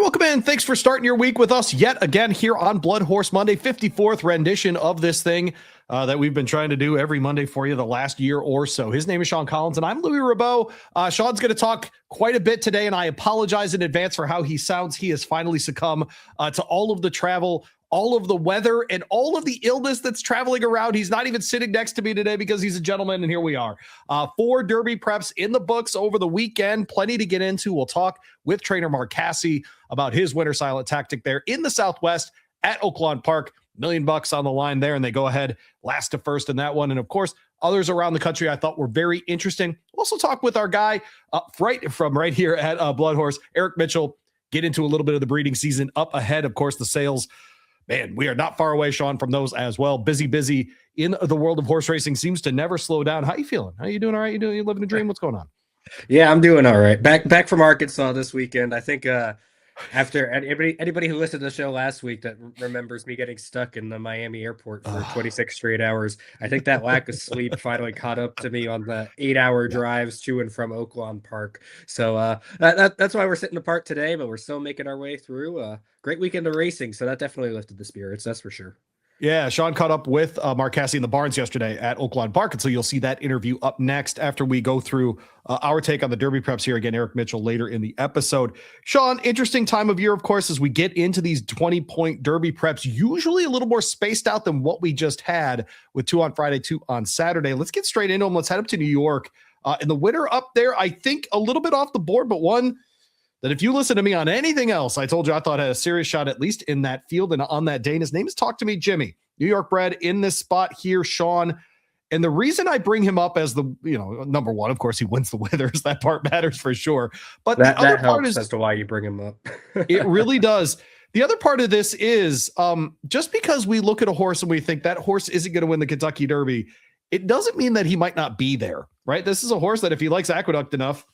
welcome in. Thanks for starting your week with us yet again here on BloodHorse Monday, 54th rendition of this thing that we've been trying to do every Monday for you the last year or so. His name is Sean Collins, and I'm Louie Rabaut. Sean's going to talk quite a bit today, and I apologize in advance for how he sounds. He has finally succumbed to all of the travel, all of the weather, and all of the illness that's traveling around. He's not even sitting next to me today because he's a gentleman, and here we are. 4 Derby preps in the books over the weekend. Plenty to get into. We'll talk with trainer Mark Casse about his winter silent tactic there in the Southwest at Oaklawn Park. $1 million on the line there, and they go ahead last to first in that one. And of course, others around the country I thought were very interesting. We'll also talk with our guy right here at BloodHorse, Eric Mitchell, get into a little bit of the breeding season up ahead. Of course, the sales, man, we are not far away, Sean, from those as well. Busy in the world of horse racing, seems to never slow down. How you feeling? How you doing? All right? You living a dream? What's going on? Yeah, I'm doing all right. Back from Arkansas this weekend. I think after anybody who listened to the show last week that remembers me getting stuck in the Miami airport for 26 straight hours, I think that lack of sleep finally caught up to me on the 8-hour drives to and from Oaklawn Park. So that's why we're sitting apart today, but we're still making our way through. Great weekend of racing, so that definitely lifted the spirits, that's for sure. Yeah, Sean caught up with Mark Casse in the barns yesterday at Oaklawn Park, and so you'll see that interview up next after we go through our take on the Derby preps here. Again, Eric Mitchell later in the episode. Sean, interesting time of year, of course, as we get into these 20-point Derby preps, usually a little more spaced out than what we just had with 2 on Friday, 2 on Saturday. Let's get straight into them. Let's head up to New York. And the winner up there, I think a little bit off the board, but one that if you listen to me on anything else, I told you I thought had a serious shot, at least in that field and on that day. And his name is Talk to Me Jimmy, New York bred in this spot here, Sean. And the reason I bring him up as the, number one, of course, he wins the withers. That part matters for sure. But that the other helps part is as to why you bring him up. It really does. The other part of this is just because we look at a horse and we think that horse isn't going to win the Kentucky Derby, it doesn't mean that he might not be there, right? This is a horse that if he likes Aqueduct enough,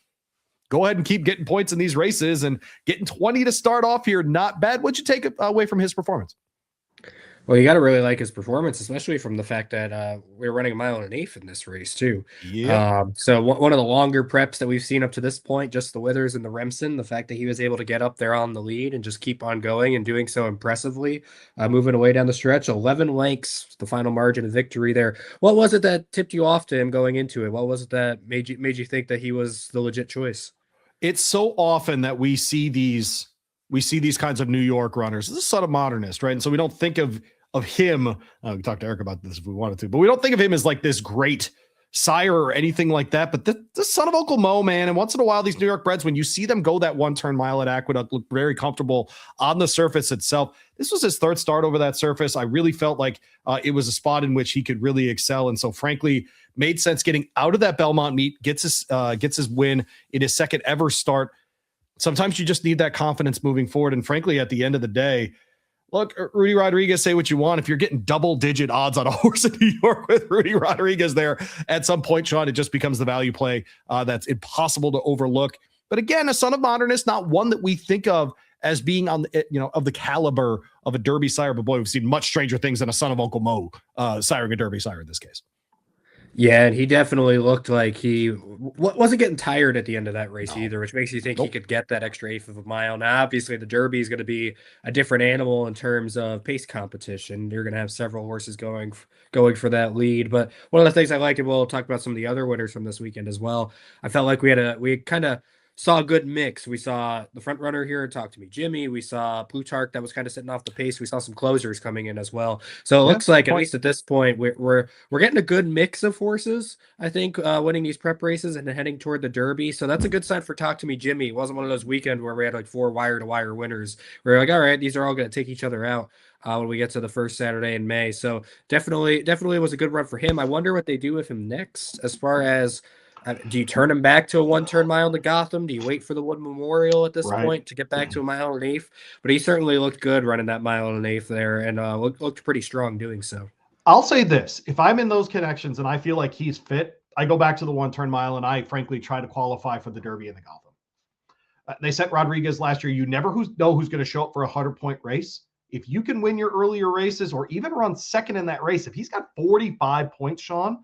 go ahead and keep getting points in these races, and getting 20 to start off here, not bad. What'd you take away from his performance? Well, you got to really like his performance, especially from the fact that we were running 1.1 miles in this race too. Yeah. So one of the longer preps that we've seen up to this point, just the Withers and the Remsen, the fact that he was able to get up there on the lead and just keep on going and doing so impressively, moving away down the stretch. 11 lengths, the final margin of victory there. What was it that tipped you off to him going into it? What was it that made you think that he was the legit choice? It's so often that we see these kinds of New York runners. This is son of modernist, right? And so we don't think of him. We can talk to Eric about this if we wanted to, but we don't think of him as like this great sire or anything like that. But the son of Uncle Mo, man. And once in a while, these New York breds, when you see them go that 1-turn mile at Aqueduct, look very comfortable on the surface itself. This was his 3rd start over that surface. I really felt like it was a spot in which he could really excel. And so frankly, made sense getting out of that Belmont meet, gets his win in his 2nd ever start. Sometimes you just need that confidence moving forward. And frankly, at the end of the day, look, Rudy Rodriguez, say what you want. If you're getting double-digit odds on a horse in New York with Rudy Rodriguez there, at some point, Sean, it just becomes the value play that's impossible to overlook. But again, a son of modernist, not one that we think of as being on of the caliber of a Derby sire. But boy, we've seen much stranger things than a son of Uncle Mo siring a Derby sire in this case. Yeah, and he definitely looked like he wasn't getting tired at the end of that race either, which makes you think he could get that extra 1/8 of a mile. Now, obviously, the Derby is going to be a different animal in terms of pace competition. You're going to have several horses going for that lead. But one of the things I liked, and we'll talk about some of the other winners from this weekend as well, I felt like we kind of saw a good mix. We saw the front runner here, Talk to Me Jimmy. We saw Plutarch that was kind of sitting off the pace. We saw some closers coming in as well. So it looks like, at least at this point, we're getting a good mix of horses, I think, winning these prep races and heading toward the Derby. So that's a good sign for Talk to Me Jimmy. It wasn't one of those weekends where we had like 4 wire-to-wire winners. We're like, all right, these are all going to take each other out when we get to the first Saturday in May. So definitely was a good run for him. I wonder what they do with him next, as far as do you turn him back to a 1-turn mile into Gotham? Do you wait for the Wood Memorial at this point to get back to a 1.1 miles? But he certainly looked good running that 1.1 miles there, and looked pretty strong doing so. I'll say this. If I'm in those connections and I feel like he's fit, I go back to the 1-turn mile, and I frankly try to qualify for the Derby and the Gotham. They sent Rodriguez last year. You never know who's going to show up for a 100-point race. If you can win your earlier races or even run second in that race, if he's got 45 points, Sean,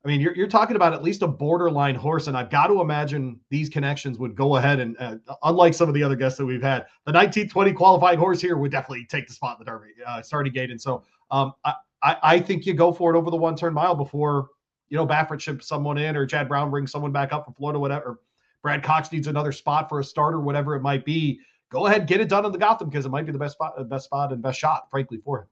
I mean, you're talking about at least a borderline horse, and I've got to imagine these connections would go ahead and, unlike some of the other guests that we've had, the 1920 qualifying horse here would definitely take the spot in the Derby, starting gate. And so I think you go for it over the 1-turn mile before, Baffert ships someone in, or Chad Brown brings someone back up from Florida, whatever. Brad Cox needs another spot for a starter, whatever it might be. Go ahead, get it done in the Gotham, because it might be the best spot and best shot, frankly, for him.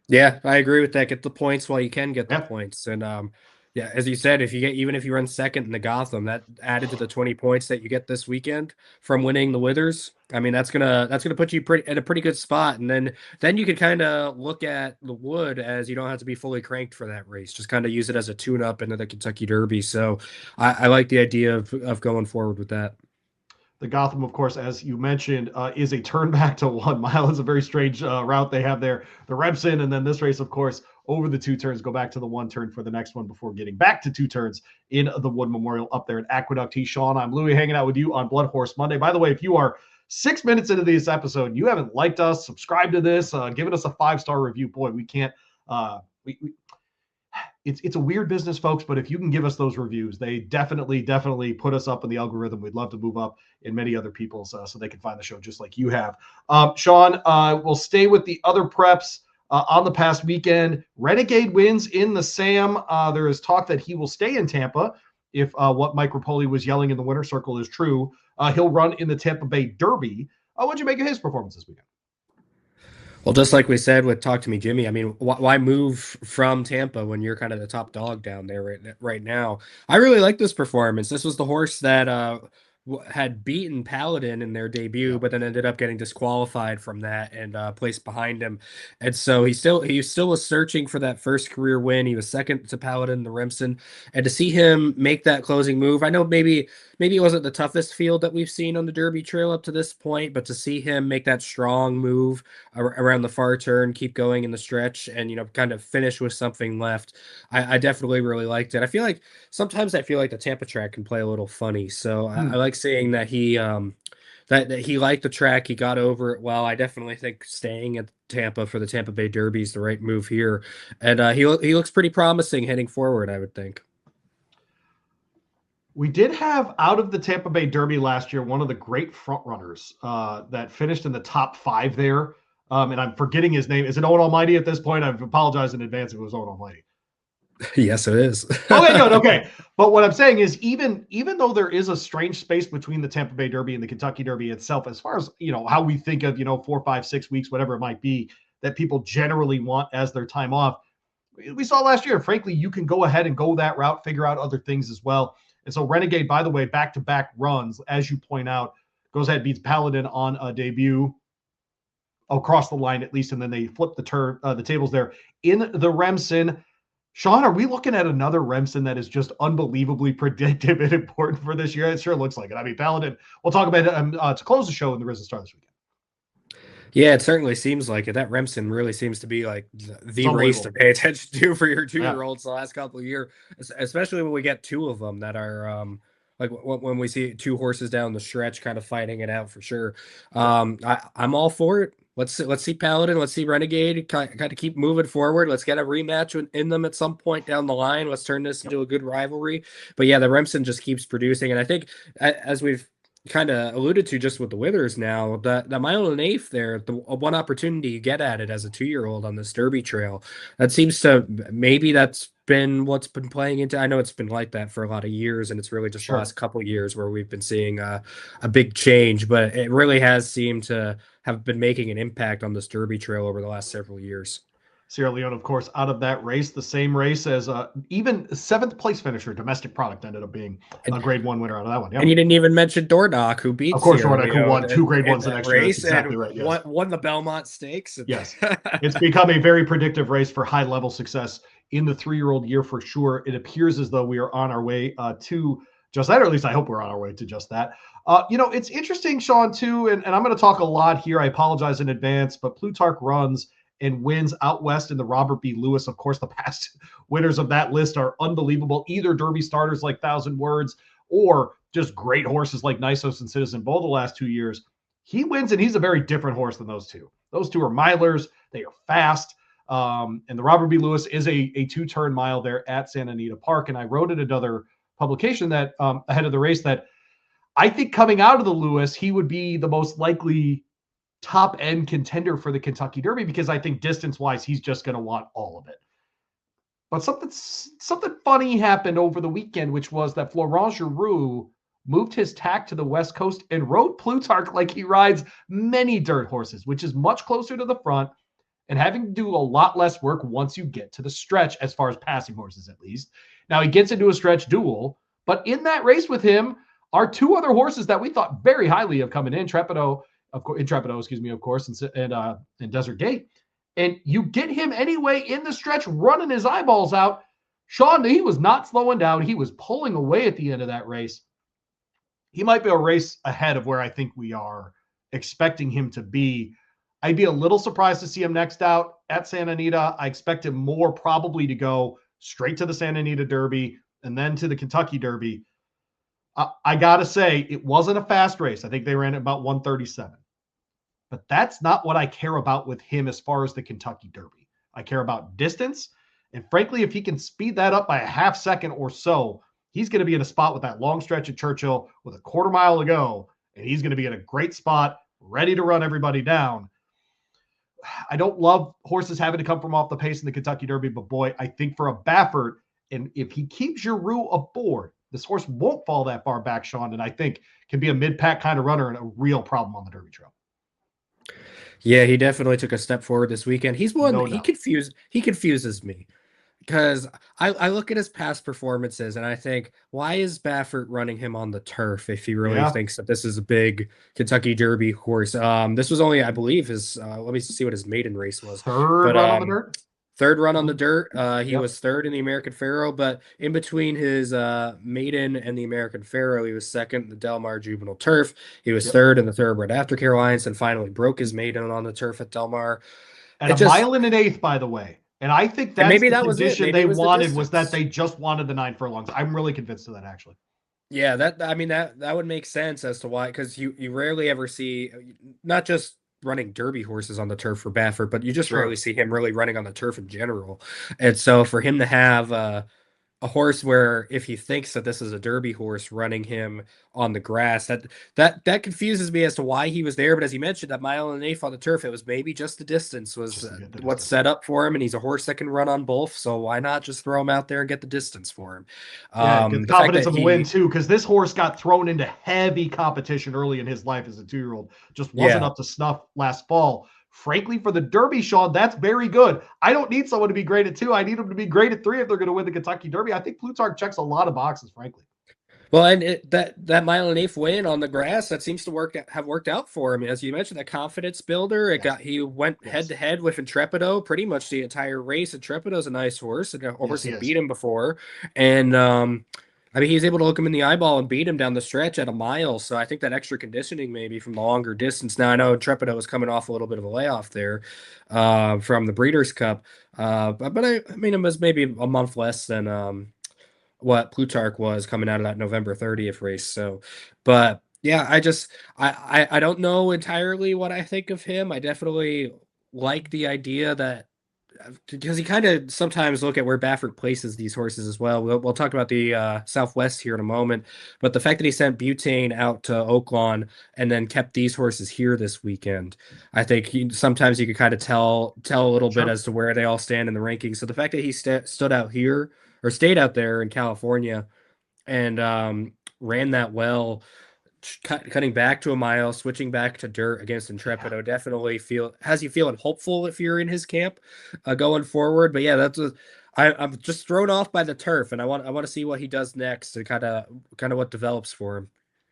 Yeah, I agree with that. Get the points while you can get the Yeah. points. And yeah, as you said, even if you run second in the Gotham, that added to the 20 points that you get this weekend from winning the Withers. I mean, that's gonna put you at a pretty good spot. And then you could kind of look at the Wood, as you don't have to be fully cranked for that race. Just kind of use it as a tune-up into the Kentucky Derby. So I like the idea of going forward with that. The Gotham, of course, as you mentioned, is a turn back to 1 mile. It's a very strange route they have there. The Repson, and then this race, of course, over the 2 turns, go back to the 1 turn for the next one before getting back to 2 turns in the Wood Memorial up there at Aqueduct. He's Sean. I'm Louie, hanging out with you on BloodHorse Monday. By the way, if you are 6 minutes into this episode, you haven't liked us, subscribed to this, given us a 5-star review, boy, we can't. It's a weird business, folks, but if you can give us those reviews, they definitely put us up in the algorithm. We'd love to move up in many other people's so they can find the show just like you have. Sean, we'll stay with the other preps on the past weekend. Renegade wins in the Sam. There is talk that he will stay in Tampa if what Mike Rapoli was yelling in the winner's circle is true. He'll run in the Tampa Bay Derby. What'd you make of his performance this weekend? Well, just like we said with Talk to Me, Jimmy, I mean, why move from Tampa when you're kind of the top dog down there right now? I really like this performance. This was the horse that had beaten Paladin in their debut, but then ended up getting disqualified from that and placed behind him. And so he still was searching for that first career win. He was second to Paladin, the Remsen, and to see him make that closing move, I know maybe it wasn't the toughest field that we've seen on the Derby Trail up to this point, but to see him make that strong move around the far turn, keep going in the stretch, and kind of finish with something left, I definitely really liked it. Sometimes I feel like the Tampa track can play a little funny, so I like seeing that he that he liked the track, he got over it well. I definitely think staying at Tampa for the Tampa Bay Derby is the right move here, and he looks pretty promising heading forward, I would think. We did have, out of the Tampa Bay Derby last year, one of the great front runners that finished in the top 5 there. And I'm forgetting his name. Is it Owen Almighty at this point? I've apologized in advance if it was Owen Almighty. Yes, it is. Okay, good. Okay. But what I'm saying is, even though there is a strange space between the Tampa Bay Derby and the Kentucky Derby itself, as far as, how we think of, 4, 5, 6 weeks, whatever it might be, that people generally want as their time off. We saw last year, frankly, you can go ahead and go that route, figure out other things as well. And so Renegade, by the way, back-to-back runs, as you point out, goes ahead, beats Paladin on a debut across the line at least, and then they flip the tables there in the Remsen. Sean, are we looking at another Remsen that is just unbelievably predictive and important for this year? It sure looks like it. I mean, Paladin, we'll talk about it to close the show in the Risen Star this weekend. Yeah, it certainly seems like it. That Remsen really seems to be like the race to pay attention to for your 2-year-olds the last couple of years, especially when we get 2 of them that are like when we see 2 horses down the stretch kind of fighting it out for sure. I'm all for it. Let's see Paladin. Let's see Renegade kind of keep moving forward. Let's get a rematch in them at some point down the line. Let's turn this into a good rivalry. But yeah, the Remsen just keeps producing. And I think, as we've kind of alluded to just with the Withers now, the mile and 1/8 there, the one opportunity you get at it as a 2-year-old on this Derby Trail, that seems to, maybe that's been what's been playing into. I know it's been like that for a lot of years, and it's really just the last couple of years where we've been seeing a big change, but it really has seemed to have been making an impact on this Derby Trail over the last several years. Sierra Leone, of course, out of that race, the same race as even 7th place finisher, Domestic Product, ended up being a Grade 1 winner out of that one. Yep. And you didn't even mention Dordock, who beat, of course, Dordock, who won 2 Grade 1s the next race. Exactly right. Yes. Won the Belmont Stakes. Yes, it's become a very predictive race for high-level success in the 3-year-old year for sure. It appears as though we are on our way to just that, or at least I hope we're on our way to just that. It's interesting, Sean, too, and I'm going to talk a lot here. I apologize in advance, but Plutarch runs and wins out west in the Robert B. Lewis. Of course, the past winners of that list are unbelievable, either Derby starters like Thousand Words or just great horses like Nisos and Citizen Bull the last 2 years. He wins, and he's a very different horse than those two. Those two are milers. They are fast. And the Robert B. Lewis is a two-turn mile there at Santa Anita Park. And I wrote in another publication that ahead of the race that I think coming out of the Lewis, he would be the most likely top end contender for the Kentucky Derby, because I think distance wise, he's just going to want all of it. But something funny happened over the weekend, which was that Florent Geroux moved his tack to the West Coast and rode Plutarch like he rides many dirt horses, which is much closer to the front and having to do a lot less work once you get to the stretch, as far as passing horses, at least. Now he gets into a stretch duel, but in that race with him are two other horses that we thought very highly of coming in, Trepido, of course, and Desert Gate. And you get him anyway in the stretch, running his eyeballs out. Sean, he was not slowing down. He was pulling away at the end of that race. He might be a race ahead of where I think we are expecting him to be. I'd be a little surprised to see him next out at Santa Anita. I expect him more probably to go straight to the Santa Anita Derby and then to the Kentucky Derby. I got to say, it wasn't a fast race. I think they ran at about 137. But that's not what I care about with him as far as the Kentucky Derby. I care about distance. And frankly, if he can speed that up by a half second or so, he's going to be in a spot with that long stretch at Churchill with a quarter mile to go. And he's going to be in a great spot, ready to run everybody down. I don't love horses having to come from off the pace in the Kentucky Derby, but boy, I think for a Baffert, and if he keeps Geroux aboard, this horse won't fall that far back, Sean, and I think can be a mid-pack kind of runner and a real problem on the Derby Trail. Yeah, he definitely took a step forward this weekend. He's one No he doubt. confuses me, because I look at his past performances and I think, why is Baffert running him on the turf if he really thinks that this is a big Kentucky Derby horse? This was only, I believe, his let me see what his maiden race was. Third run on the dirt. Third run on the dirt. He was third in the American Pharoah, but in between his maiden and the American Pharoah, he was second in the Del Mar Juvenile Turf. He was third in the Thoroughbred after Carolines, and finally broke his maiden on the turf at Del Mar. At a mile and an eighth, by the way. And I think that's maybe the that was it. condition Maybe they it was the wanted, was distance. that they just wanted the 9 furlongs. I'm really convinced of that, actually. Yeah, that would make sense as to why, because you rarely ever see, not just running Derby horses on the turf for Baffert, but you just rarely see him really running on the turf in general. And so for him to have a horse where, if he thinks that this is a Derby horse, running him on the grass, that confuses me as to why he was there. But as you mentioned, that mile and an eighth on the turf, it was maybe just the distance was what's set up for him, and he's a horse that can run on both, so why not just throw him out there and get the distance for him? Get the confidence of a win too, because this horse got thrown into heavy competition early in his life as a 2-year-old, just wasn't up to snuff last fall. Frankly, for the Derby, Sean, that's very good. I don't need someone to be great at 2. I need them to be great at 3 if they're going to win the Kentucky Derby. I think Plutarch checks a lot of boxes, frankly. Well, and that mile and eighth win on the grass, that seems to have worked out for him. As you mentioned, the confidence builder. He went head to head with Intrepido pretty much the entire race. Intrepido's a nice horse, and a horse that beat him before. And I mean, he's able to look him in the eyeball and beat him down the stretch at a mile. So I think that extra conditioning maybe from the longer distance. Now, I know Intrepido was coming off a little bit of a layoff there from the Breeders' Cup. But I mean, it was maybe a month less than what Plutarch was coming out of that November 30th race. So, but yeah, I don't know entirely what I think of him. I definitely like the idea that, because he kind of sometimes look at where Baffert places these horses as well. We'll talk about the Southwest here in a moment, but the fact that he sent Butane out to Oaklawn and then kept these horses here this weekend, I think sometimes you could kind of tell a little bit as to where they all stand in the rankings. So the fact that he stood out here, or stayed out there in California, and ran that well, cutting back to a mile, switching back to dirt against Intrepido, definitely has you feeling hopeful if you're in his camp going forward. But yeah, I'm just thrown off by the turf, and I want to see what he does next, and kind of what develops for him.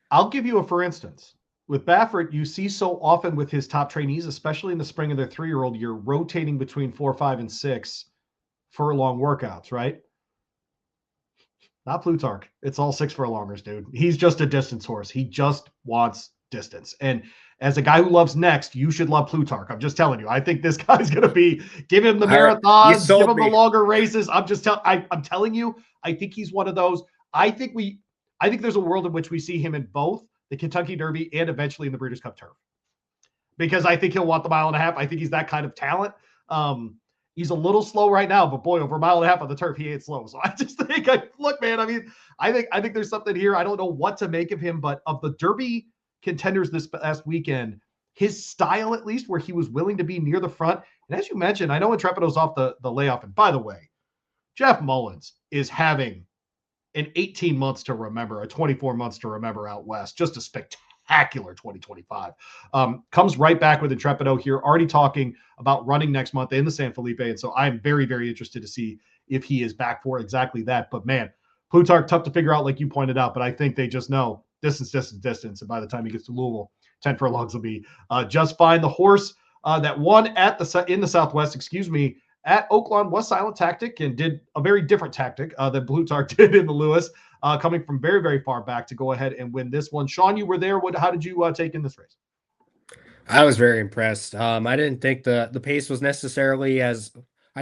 I'll give you a for instance. With Baffert, you see so often with his top trainees, especially in the spring of their 3-year-old year, rotating between 4, 5, and 6 furlong workouts, right? Not Plutarch. It's all 6 furlongers, dude. He's just a distance horse. He just wants distance. And as a guy who loves next, you should love Plutarch. I'm just telling you. I think this guy's going to be, give him the marathons, give him the longer races. I'm telling you, I think he's one of those. I think there's a world in which we see him in both the Kentucky Derby and eventually in the Breeders' Cup Turf, because I think he'll want the mile and a half. I think he's that kind of talent. He's a little slow right now, but boy, over a mile and a half on the turf, he ain't slow. So I just think, look, man, I mean, I think there's something here. I don't know what to make of him, but of the Derby contenders this past weekend, his style, at least, where he was willing to be near the front. And as you mentioned, I know Intrepido's off the layoff. And by the way, Jeff Mullins is having an 18 months to remember, a 24 months to remember out west. Just a spectacular 2025. Comes right back with Intrepido here, already talking about running next month in the San Felipe. And so I'm very, very interested to see if he is back for exactly that. But man, Plutarch, tough to figure out, like you pointed out, but I think they just know distance. And by the time he gets to Louisville, 10 furlongs will be just fine. The horse that won in the Southwest, at Oaklawn was Silent Tactic and did a very different tactic than Plutarch did in the Lewis, coming from very, very far back to go ahead and win this one. Sean, you were there. How did you take in this race? I was very impressed. I didn't think the pace was necessarily I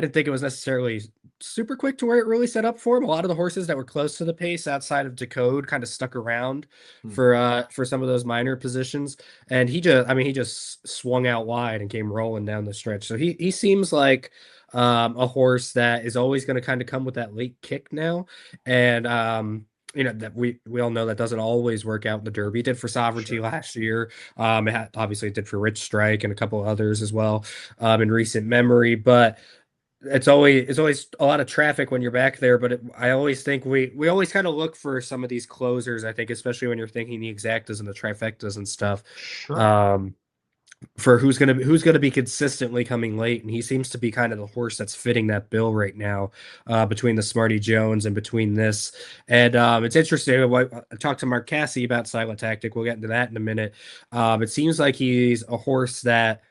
didn't think it was necessarily super quick to where it really set up for him. A lot of the horses that were close to the pace outside of Decode kind of stuck around for some of those minor positions. And he just swung out wide and came rolling down the stretch. So he seems like a horse that is always going to kind of come with that late kick now. And that we all know that doesn't always work out in the Derby. It did for Sovereignty last year. Obviously it did for Rich Strike and a couple of others as well in recent memory. But it's always a lot of traffic when you're back there. But I always think we always kind of look for some of these closers. I think especially when you're thinking the exactas and the trifectas and stuff. Sure. For who's gonna be consistently coming late, and he seems to be kind of the horse that's fitting that bill right now, between the Smarty Jones and between this. And it's interesting. I talked to Mark Casse about Silent Tactic. We'll get into that in a minute. It seems like he's a horse that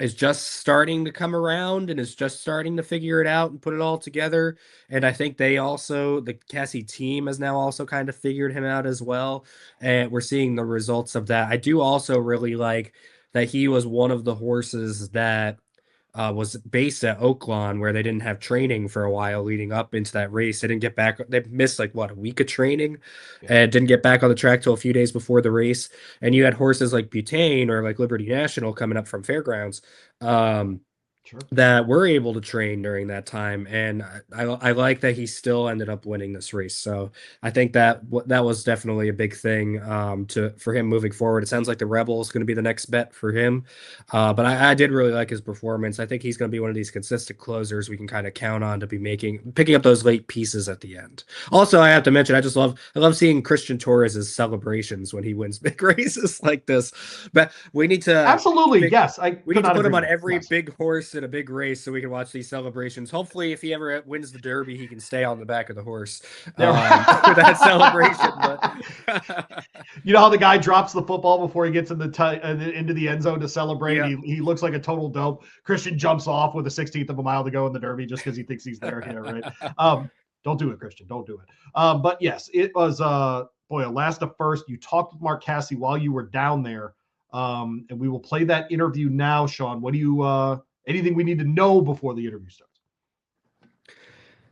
is just starting to come around and is just starting to figure it out and put it all together. And I think the Casse team has now also kind of figured him out as well. And we're seeing the results of that. I do also really like that he was one of the horses that was based at Oaklawn, where they didn't have training for a while leading up into that race. They didn't get back. They missed a week of training and didn't get back on the track till a few days before the race. And you had horses like Butane or like Liberty National coming up from Fairgrounds. That were able to train during that time, and I like that he still ended up winning this race. So I think that was definitely a big thing for him moving forward. It sounds like the Rebel is going to be the next bet for him, but I did really like his performance. I think he's going to be one of these consistent closers we can kind of count on to be picking up those late pieces at the end. Also, I have to mention, I love seeing Christian Torres's celebrations when he wins big races like this. But we need to absolutely yes. We need to put him on every big horse in a big race so we can watch these celebrations. Hopefully, if he ever wins the Derby, he can stay on the back of the horse for that celebration. But you know how the guy drops the football before he gets into the end zone to celebrate? Yeah. He looks like a total dope. Christian jumps off with a 16th of a mile to go in the Derby just because he thinks he's there. Yeah, right. Don't do it, Christian. Don't do it. But yes, it was a last to first. You talked with Mark Casse while you were down there. And we will play that interview now, Sean. What do you anything we need to know before the interview starts?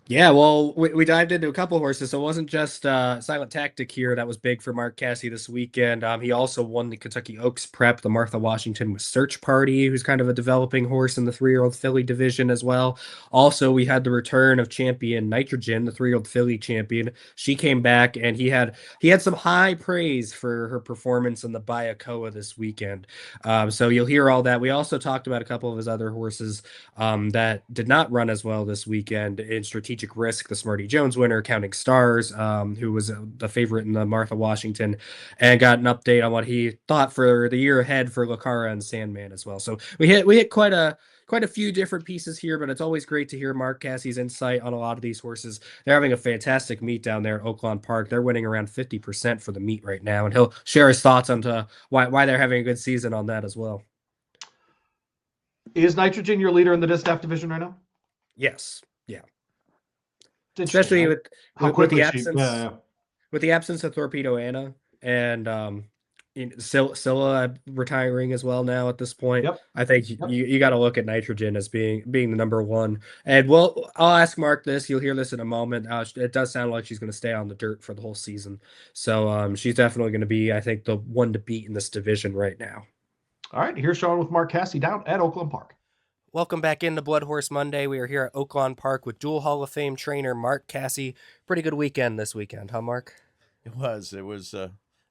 Yeah, well, we dived into a couple horses, so it wasn't just Silent Tactic here that was big for Mark Casse this weekend. He also won the Kentucky Oaks Prep, the Martha Washington with Search Party, who's kind of a developing horse in the 3-year-old filly division as well. Also, we had the return of champion Nitrogen, the 3-year-old filly champion. She came back, and he had some high praise for her performance in the Bayakoa this weekend. So you'll hear all that. We also talked about a couple of his other horses that did not run as well this weekend in Strategic Risk, the Smarty Jones winner, Counting Stars, who was the favorite in the Martha Washington, and got an update on what he thought for the year ahead for Lucara and Sandman as well. So we hit quite a few different pieces here, but it's always great to hear Mark Casse's insight on a lot of these horses. They're having a fantastic meet down there at Oaklawn Park. They're winning around 50% for the meet right now, and he'll share his thoughts on why they're having a good season on that as well. Is Nitrogen your leader in the Distaff division right now? Yes. Yeah. Especially with the absence with the absence of Torpedo Anna and Scylla retiring as well now at this point. Yep. I think you got to look at Nitrogen as being the number one. And I'll ask Mark this. You'll hear this in a moment. It does sound like she's going to stay on the dirt for the whole season. So she's definitely going to be, I think, the one to beat in this division right now. All right, here's Sean with Mark Casse down at Oaklawn Park. Welcome back into BloodHorse Monday. We are here at Oaklawn Park with dual Hall of Fame trainer Mark Casse. Pretty good weekend this weekend, huh, Mark? It was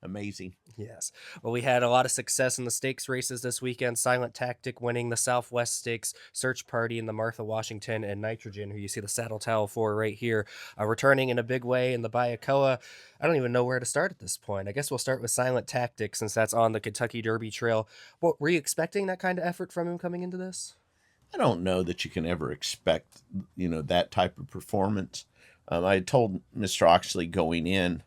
amazing. Yes. Well, we had a lot of success in the stakes races this weekend. Silent Tactic winning the Southwest Stakes, Search Party in the Martha Washington, and Nitrogen, who you see the saddle towel for right here, returning in a big way in the Bayakoa. I don't even know where to start at this point. I guess we'll start with Silent Tactic since that's on the Kentucky Derby Trail. What were you expecting that kind of effort from him coming into this? I don't know that you can ever expect, that type of performance. I had told Mr. Oxley going in,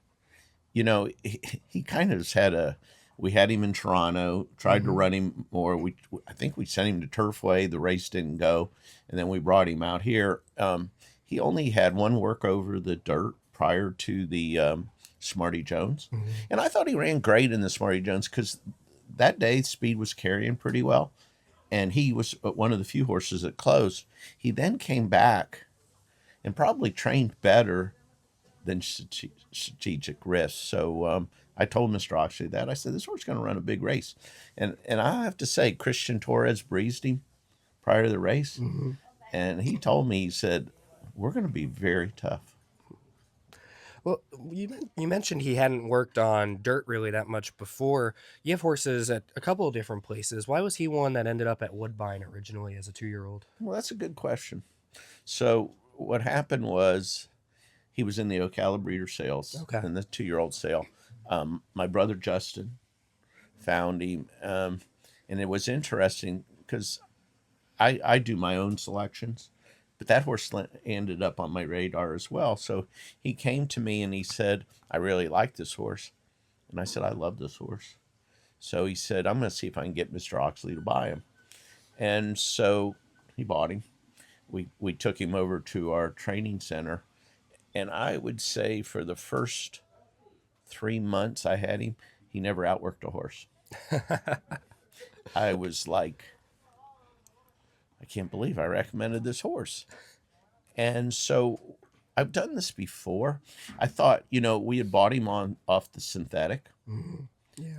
he kind of we had him in Toronto, tried to run him more. I think we sent him to Turfway. The race didn't go. And then we brought him out here. He only had one work over the dirt prior to the Smarty Jones. And I thought he ran great in the Smarty Jones because that day speed was carrying pretty well. And he was one of the few horses that closed. He then came back and probably trained better than Strategic Risk. So I told Mr. Oxley that. I said, this horse is going to run a big race. And I have to say, Christian Torres breezed him prior to the race. And he told me, he said, we're going to be very tough. Well, you mentioned he hadn't worked on dirt really that much before. You have horses at a couple of different places. Why was he one that ended up at Woodbine originally as a 2-year-old? Well, that's a good question. So what happened was he was in the Ocala breeder sales, in the 2-year-old sale. My brother Justin found him, and it was interesting because I do my own selections. But that horse ended up on my radar as well. So he came to me and he said, I really like this horse. And I said, I love this horse. So he said, I'm going to see if I can get Mr. Oxley to buy him. And so he bought him. We took him over to our training center. And I would say for the first 3 months I had him, he never outworked a horse. I was like, I can't believe I recommended this horse. And so I've done this before. I thought, we had bought him off the synthetic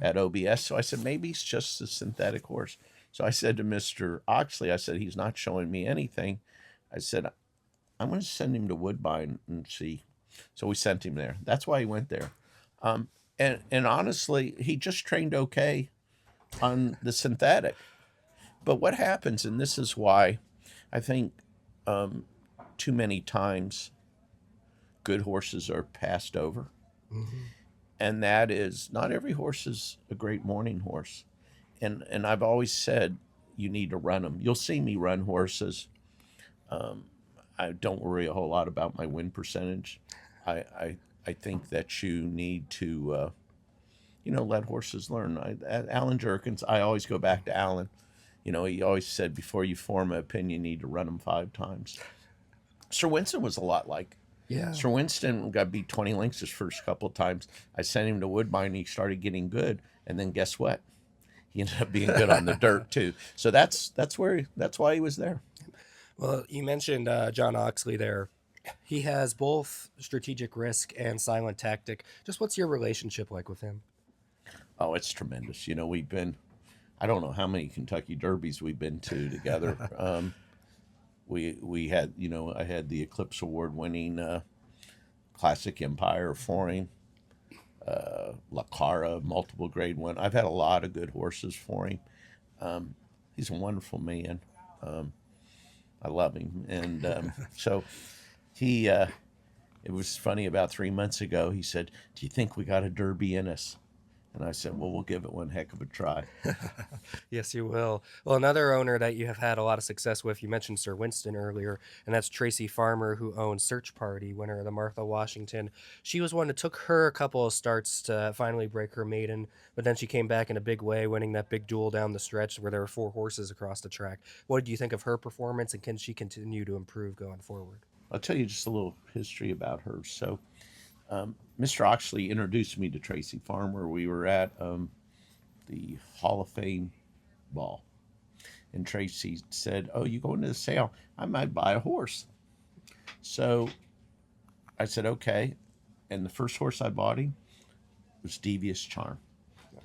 at OBS. So I said, maybe he's just a synthetic horse. So I said to Mr. Oxley, I said, he's not showing me anything. I said, I'm going to send him to Woodbine and see. So we sent him there. That's why he went there. And honestly, he just trained okay on the synthetic. But what happens, and this is why I think too many times good horses are passed over, and that is not every horse is a great morning horse. And I've always said you need to run them. You'll see me run horses. I don't worry a whole lot about my win percentage. I think that you need to, let horses learn. Alan Jerkins, I always go back to Alan. He always said, before you form an opinion, you need to run them 5 times. Sir Winston was a lot like. Yeah. Sir Winston got beat 20 lengths his first couple of times. I sent him to Woodbine, and he started getting good. And then guess what? He ended up being good on the dirt, too. So that's why he was there. Well, you mentioned John Oxley there. He has both Strategic Risk and Silent Tactic. Just what's your relationship like with him? Oh, it's tremendous. We've been... I don't know how many Kentucky Derbies we've been to together. We had, I had the Eclipse Award-winning Classic Empire for him, La Cara, multiple grade 1. I've had a lot of good horses for him. He's a wonderful man. I love him. And so he, it was funny, about 3 months ago, he said, do you think we got a Derby in us? And I said, well, we'll give it one heck of a try. Yes, you will. Well, another owner that you have had a lot of success with, you mentioned Sir Winston earlier, and that's Tracy Farmer, who owns Search Party, winner of the Martha Washington. She was one that took her a couple of starts to finally break her maiden, but then she came back in a big way, winning that big duel down the stretch where there were 4 horses across the track. What did you think of her performance, and can she continue to improve going forward? I'll tell you just a little history about her. So Mr. Oxley introduced me to Tracy Farmer. We were at the Hall of Fame ball. And Tracy said, oh, you going to the sale? I might buy a horse. So I said, okay. And the first horse I bought him was Devious Charm.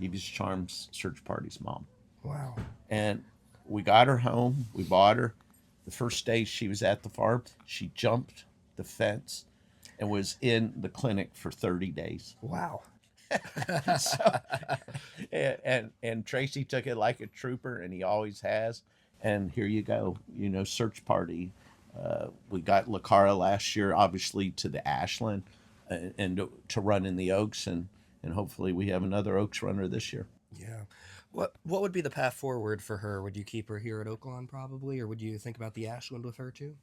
Devious Charm's Search Party's mom. Wow. And we got her home. We bought her. The first day she was at the farm, she jumped the fence and was in the clinic for 30 days. Wow. So, and Tracy took it like a trooper, and he always has. And here you go, search party. We got Lacara last year, obviously, to the Ashland, and to run in the Oaks, and hopefully we have another Oaks runner this year. Yeah. What would be the path forward for her? Would you keep her here at Oaklawn probably, or would you think about the Ashland with her too?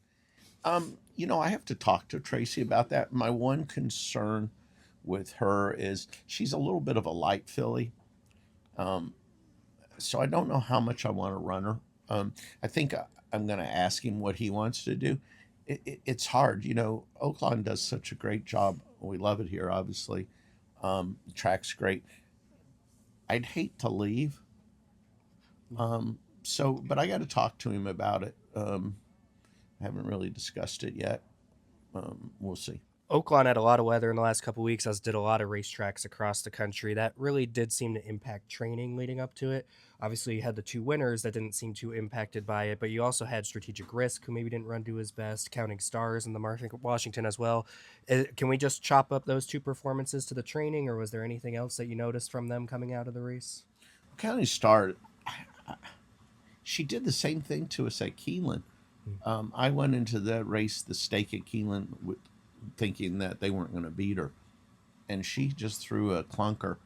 I have to talk to Tracy about that. My one concern with her is she's a little bit of a light filly. So I don't know how much I want to run her. I think I'm going to ask him what he wants to do. It's hard. Oaklawn does such a great job. We love it here, obviously. The track's great. I'd hate to leave. But I got to talk to him about it. I haven't really discussed it yet. We'll see. Oaklawn had a lot of weather in the last couple of weeks, as did a lot of racetracks across the country. That really did seem to impact training leading up to it. Obviously, you had the two winners that didn't seem too impacted by it, but you also had Strategic Risk, who maybe didn't run to his best, Counting Stars in the Washington as well. Can we just chop up those two performances to the training, or was there anything else that you noticed from them coming out of the race? Counting Star, she did the same thing to us at Keeneland. I went into that race, the stake at Keeneland, thinking that they weren't going to beat her, and she just threw a clunker.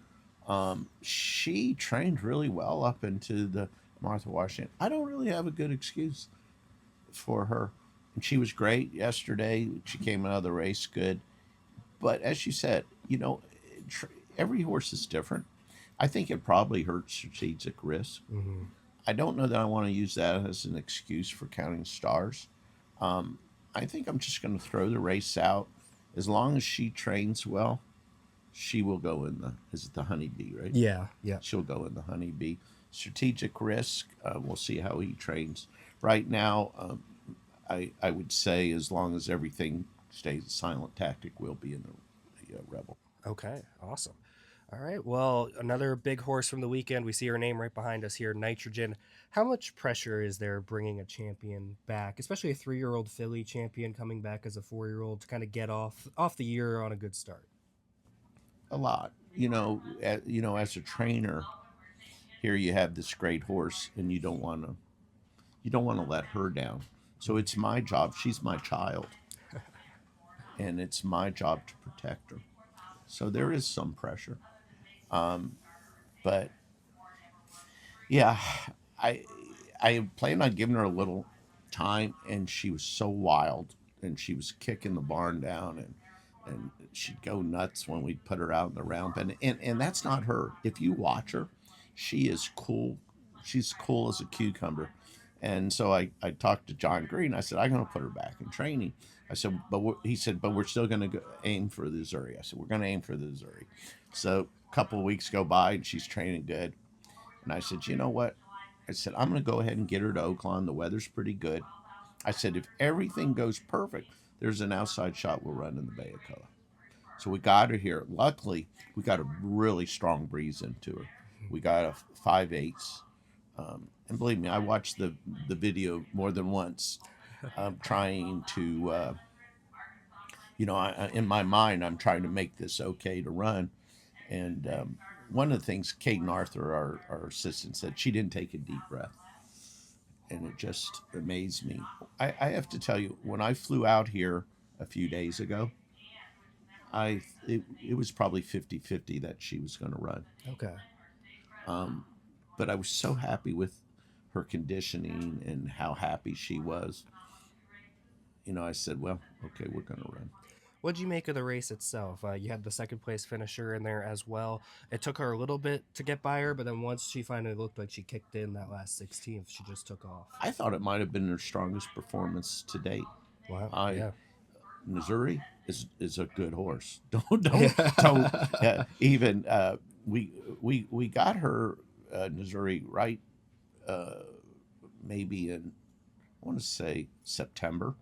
She trained really well up into the Martha Washington. I don't really have a good excuse for her, and she was great yesterday. She came out of the race good, but as you said, every horse is different. I think it probably hurts Strategic Risk. Mm-hmm. I don't know that I want to use that as an excuse for Counting Stars. I think I'm just going to throw the race out. As long as she trains well, she will go in the Honeybee, right? Yeah. She'll go in the Honeybee. Strategic Risk, we'll see how he trains. Right now, I would say as long as everything stays Silent Tactic, will be in the Rebel. Okay, awesome. All right, well, another big horse from the weekend. We see her name right behind us here, Nitrogen. How much pressure is there bringing a champion back, especially a 3-year-old filly champion coming back as a 4-year-old to kind of get off the year on a good start? A lot. As a trainer, here you have this great horse, and you don't want to let her down. So it's my job. She's my child, and it's my job to protect her. So there is some pressure. But yeah, I planned on giving her a little time, and she was so wild, and she was kicking the barn down, and she'd go nuts when we'd put her out in the round pen. And that's not her. If you watch her, she is cool. She's cool as a cucumber. And so I talked to John Green. I said, I'm going to put her back in training. I said, he said, but we're still going to aim for the Missouri. I said, we're going to aim for the Missouri. So a couple of weeks go by, and she's training good. And I said, you know what? I said, I'm going to go ahead and get her to Oaklawn. The weather's pretty good. I said, if everything goes perfect, there's an outside shot we'll run in the Bayakoa. So we got her here. Luckily, we got a really strong breeze into her. We got a 5/8. And believe me, I watched the video more than once. I'm trying to, in my mind, I'm trying to make this okay to run. And one of the things Caden Arthur, our assistant, said, she didn't take a deep breath. And it just amazed me. I have to tell you, when I flew out here a few days ago, it was probably 50-50 that she was going to run. Okay. But I was so happy with her conditioning and how happy she was. I said, well, okay, we're going to run. What'd you make of the race itself? You had the second place finisher in there as well. It took her a little bit to get by her, but then once she finally looked like she kicked in that last 16th, she just took off. I thought it might have been her strongest performance to date. Wow. Yeah. Missouri is a good horse. Don't even we got her Missouri right maybe in, I want to say, September.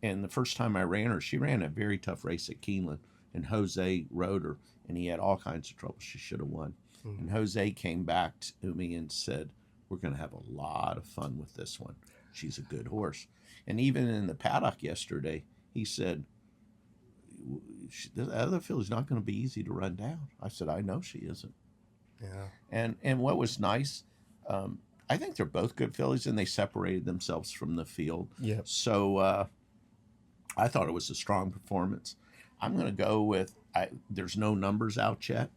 And the first time I ran her, she ran a very tough race at Keeneland, and Jose rode her, and he had all kinds of trouble. She should have won. Mm-hmm. And Jose came back to me and said, we're going to have a lot of fun with this one. She's a good horse. And even in the paddock yesterday, he said, the other filly's not going to be easy to run down. I said, I know she isn't. Yeah. And what was nice, I think they're both good fillies, and they separated themselves from the field. Yep. So I thought it was a strong performance. I'm going to go with, there's no numbers out yet.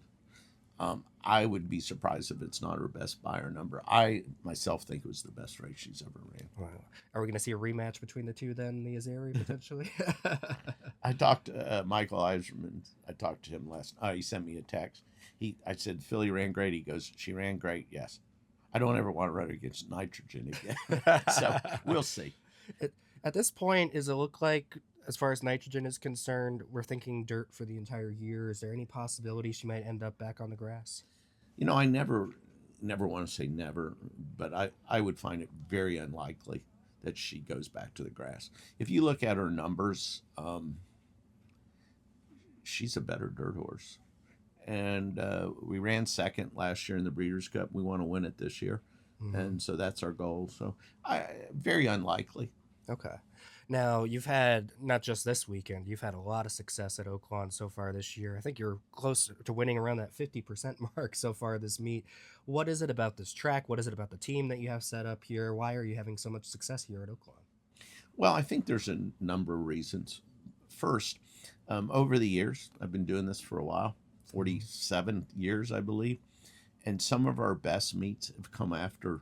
I would be surprised if it's not her best buyer number. I myself think it was the best race she's ever ran. Wow. Are we going to see a rematch between the two then, the Azeri, potentially? I talked to Michael Eiserman. I talked to him last night. He sent me a text. I said, Philly ran great. He goes, she ran great, yes. I don't ever want to run against nitrogen again. So we'll see. At this point, does it look like, as far as nitrogen is concerned, we're thinking dirt for the entire year? Is there any possibility she might end up back on the grass? You know, I never want to say never, but I would find it very unlikely that she goes back to the grass. If you look at her numbers, she's a better dirt horse. And we ran second last year in the Breeders' Cup. We want to win it this year. Mm-hmm. And so that's our goal. So very unlikely. Okay. Now, you've had, not just this weekend, you've had a lot of success at Oaklawn so far this year. I think you're close to winning around that 50% mark so far this meet. What is it about this track? What is it about the team that you have set up here? Why are you having so much success here at Oaklawn? Well, I think there's a number of reasons. First, over the years, I've been doing this for a while, 47 years, I believe, and some of our best meets have come after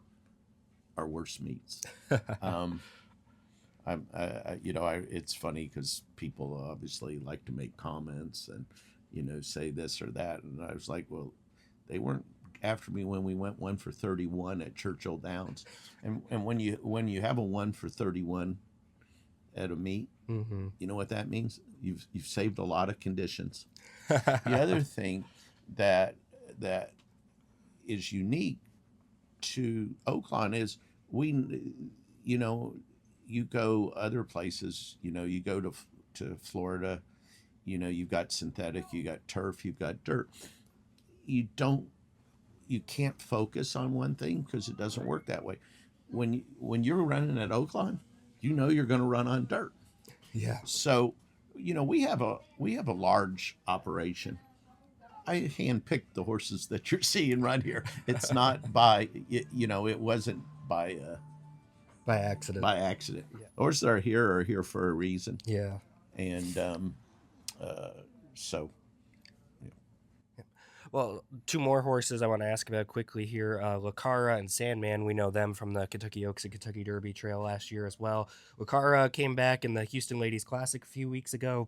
our worst meets. It's funny because people obviously like to make comments and, say this or that. And I was like, well, they weren't after me when we went 1 for 31 at Churchill Downs. And when you have a 1 for 31 at a meet, mm-hmm. You know what that means? You've saved a lot of conditions. The other thing that is unique to Oaklawn is you go other places, you go to Florida, you've got synthetic, you got turf, you've got dirt. You can't focus on one thing because it doesn't work that way. When you're running at Oaklawn, you're going to run on dirt. Yeah. So, we have a large operation. I handpicked the horses that you're seeing right here. It's not it wasn't by accident. By accident. Yeah. Horses that are here for a reason. Yeah. And so. Yeah. Well, two more horses I want to ask about quickly here. Lucara and Sandman, we know them from the Kentucky Oaks and Kentucky Derby Trail last year as well. Lucara came back in the Houston Ladies Classic a few weeks ago.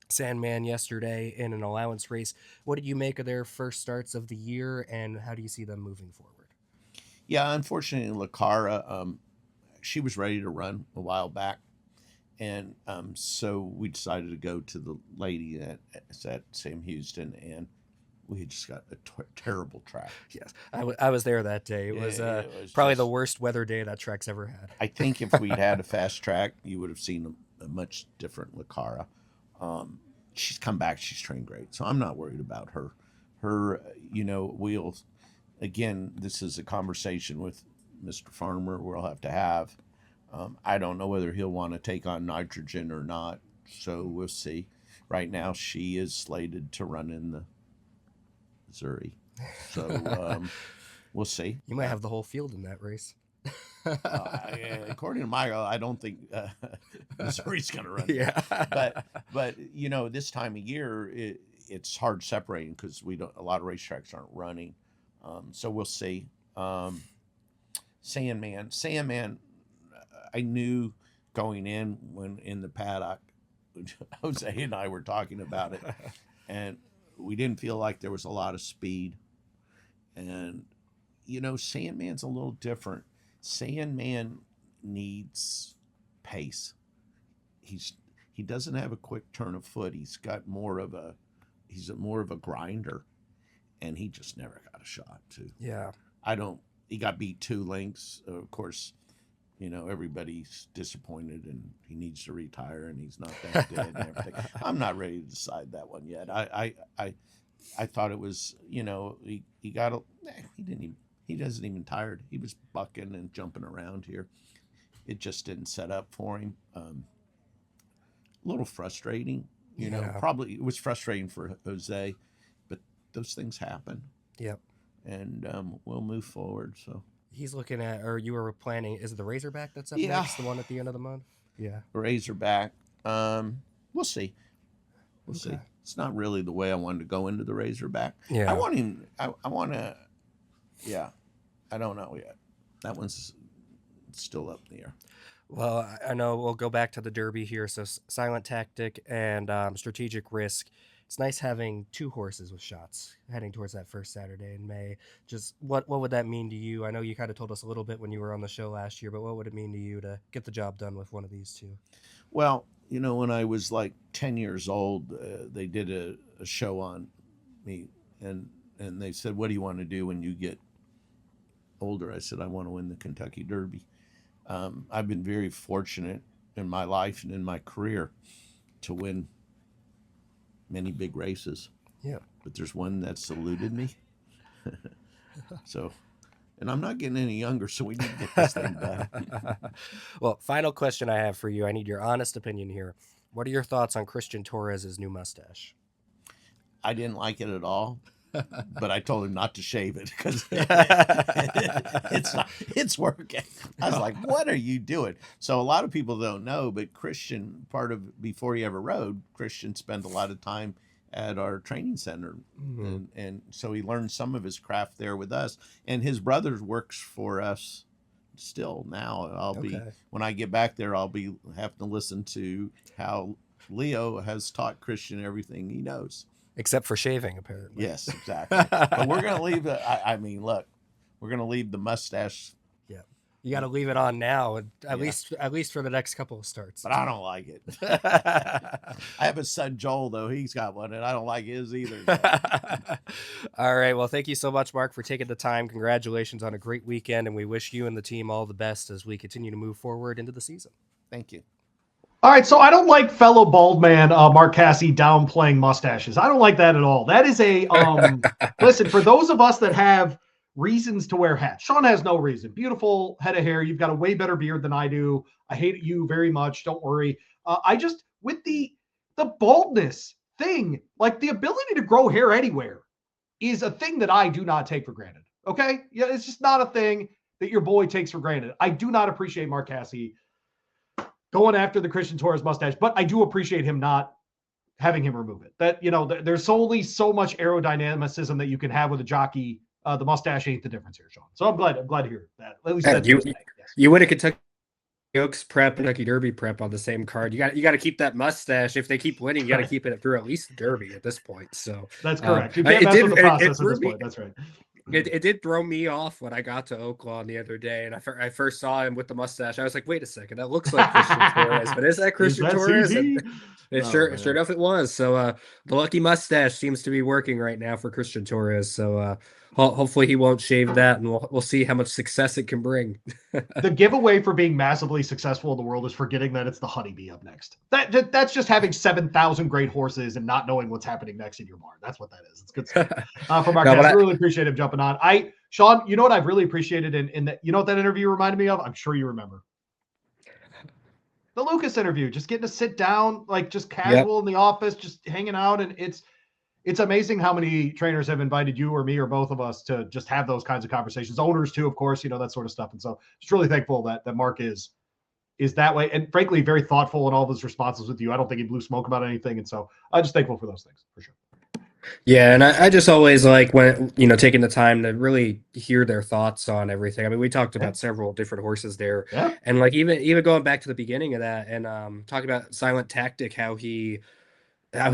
Sandman yesterday in an allowance race. What did you make of their first starts of the year, and how do you see them moving forward? Yeah, unfortunately, Lucara, she was ready to run a while back, and so we decided to go to the lady at Sam Houston, and we had just got a terrible track. Yes, I was there that day. It was probably the worst weather day that track's ever had. I think if we'd had a fast track, you would have seen a much different Lucara. She's come back. She's trained great, so I'm not worried about her. We'll again. This is a conversation with Mr. Farmer we'll have to have. I don't know whether he'll want to take on nitrogen or not, so we'll see. Right now, she is slated to run in the Missouri, so we'll see. You might have the whole field in that race. According to Michael, I don't think Missouri's going to run. Yeah, but this time of year, it's hard separating because a lot of racetracks aren't running. So we'll see. Sandman, I knew going in when in the paddock, Jose and I were talking about it, and we didn't feel like there was a lot of speed. And, Sandman's a little different. Sandman needs pace. He doesn't have a quick turn of foot. He's more of a grinder, and he just never got a shot too. Yeah. He got beat 2 lengths. Of course, everybody's disappointed and he needs to retire and he's not that good and everything. I'm not ready to decide that one yet. I thought it was, he he doesn't even tired. He was bucking and jumping around here. It just didn't set up for him. A little frustrating, you know. Probably it was frustrating for Jose, but those things happen. Yep. And we'll move forward. So he's looking at, or you were planning, is it the Razorback that's up next, the one at the end of the month? Yeah. Razorback. We'll see. We'll see. It's not really the way I wanted to go into the Razorback. Yeah. I want him. I want to. Yeah. I don't know yet. That one's still up in the air. Well, I know we'll go back to the Derby here. So silent tactic and strategic risk. It's nice having two horses with shots heading towards that first Saturday in May. Just what would that mean to you? I know you kind of told us a little bit when you were on the show last year, but what would it mean to you to get the job done with one of these two? Well, you know, when I was like 10 years old, they did a show on me, and they said, "What do you want to do when you get older?" I said, "I want to win the Kentucky Derby." I've been very fortunate in my life and in my career to win many big races. Yeah. But there's one that's eluded me. So, and I'm not getting any younger, so we need to get this thing done. Well, final question I have for you. I need your honest opinion here. What are your thoughts on Christian Torres's new mustache? I didn't like it at all, but I told him not to shave it because it's working. I was like, "What are you doing?" So a lot of people don't know, but Christian, before he ever rode, Christian spent a lot of time at our training center, and so he learned some of his craft there with us. And his brother works for us still now. When I get back there, I'll be having to listen to how Leo has taught Christian everything he knows. Except for shaving, apparently. Yes, exactly. But we're going to leave look, we're going to leave the mustache. Yeah. You got to leave it on now, at least for the next couple of starts. But I don't like it. I have a son, Joel, though. He's got one, and I don't like his either. So. All right. Well, thank you so much, Mark, for taking the time. Congratulations on a great weekend, and we wish you and the team all the best as we continue to move forward into the season. Thank you. All right, so I don't like fellow bald man Mark Casse downplaying mustaches. I don't like that at all. That is a listen, for those of us that have reasons to wear hats. Sean has no reason. Beautiful head of hair. You've got a way better beard than I do. I hate you very much. Don't worry. I just, with the baldness thing, like the ability to grow hair anywhere is a thing that I do not take for granted. Okay? Yeah, it's just not a thing that your boy takes for granted. I do not appreciate Mark Casse going after the Christian Torres mustache, but I do appreciate him not having him remove it. That, you know, there's only so much aerodynamicism that you can have with a jockey. The mustache ain't the difference here, Sean. So I'm glad to hear that. At least that's you win a Kentucky Oaks prep, Kentucky Derby prep on the same card. You got to keep that mustache. If they keep winning, you got to keep it through at least the Derby at this point. So that's correct. You can't mess with the process at this point. That's right. It did throw me off when I got to Oaklawn the other day, and I first saw him with the mustache. I was like, "Wait a second, that looks like Christian Torres, but is that Christian Torres?" Sure enough, it was. So the lucky mustache seems to be working right now for Christian Torres. So hopefully he won't shave that, and we'll see how much success it can bring. The giveaway for being massively successful in the world is forgetting that it's the honeybee up next. That's just having 7,000 great horses and not knowing what's happening next in your barn. That's what that is. It's good stuff. From Mark Casse, I really appreciate him jumping on. Sean, you know what I've really appreciated in that, you know what that interview reminded me of? I'm sure you remember. The Lucas interview, just getting to sit down, like just casual in the office, just hanging out. And it's amazing how many trainers have invited you or me or both of us to just have those kinds of conversations. Owners too, of course, you know, that sort of stuff. And so just really thankful that Mark is that way. And frankly, very thoughtful in all of his responses with you. I don't think he blew smoke about anything. And so I'm just thankful for those things for sure. Yeah, and I just always like when, you know, taking the time to really hear their thoughts on everything. I mean, we talked about several different horses there, and like even going back to the beginning of that, and talking about silent tactic, how he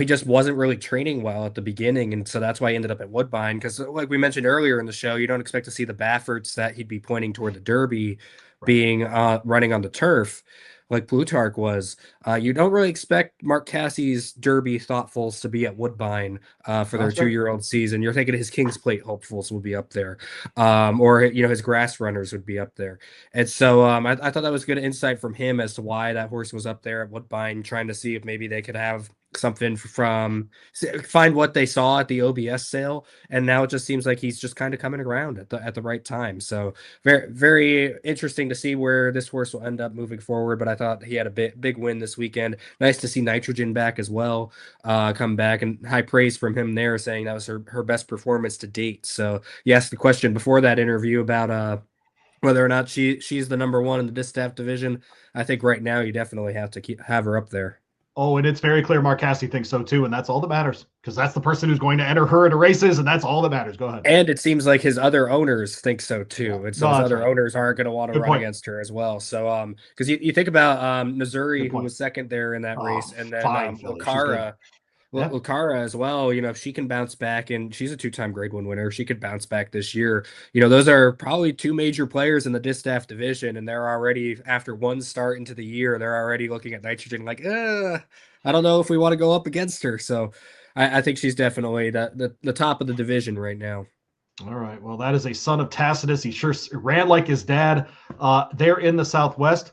just wasn't really training well at the beginning, and so that's why he ended up at Woodbine. Because like we mentioned earlier in the show, you don't expect to see the Baffords that he'd be pointing toward the Derby being running on the turf like Plutarch was. You don't really expect Mark Casse's Derby thoughtfuls to be at Woodbine for their 2-year-old season. You're thinking his King's Plate hopefuls will be up there, or you know, his grass runners would be up there. And so I thought that was good insight from him as to why that horse was up there at Woodbine, trying to see if maybe they could have something find what they saw at the OBS sale, and now it just seems like he's just kind of coming around at the right time. So very, very interesting to see where this horse will end up moving forward. But I thought he had a big win this weekend. Nice to see Nitrogen back as well, come back, and high praise from him there, saying that was her best performance to date. So you asked the question before that interview about whether or not she's the number one in the distaff division. I think right now you definitely have to have her up there. Oh, and it's very clear Mark Casse thinks so too, and that's all that matters, because that's the person who's going to enter her into races, and that's all that matters. Go ahead. And it seems like his other owners think so too. Yeah. And so his other owners aren't going to want to run against her as well. So because you think about Missouri, who was second there in that race, and then Lucara as well. You know, if she can bounce back, and she's a 2-time Grade 1 winner, she could bounce back this year. You know, those are probably 2 major players in the distaff division, and they're already, after one start into the year, they're already looking at Nitrogen like, I don't know if we want to go up against her. So I think she's definitely the top of the division right now. All right. Well, that is a son of Tacitus. He sure ran like his dad there in the Southwest.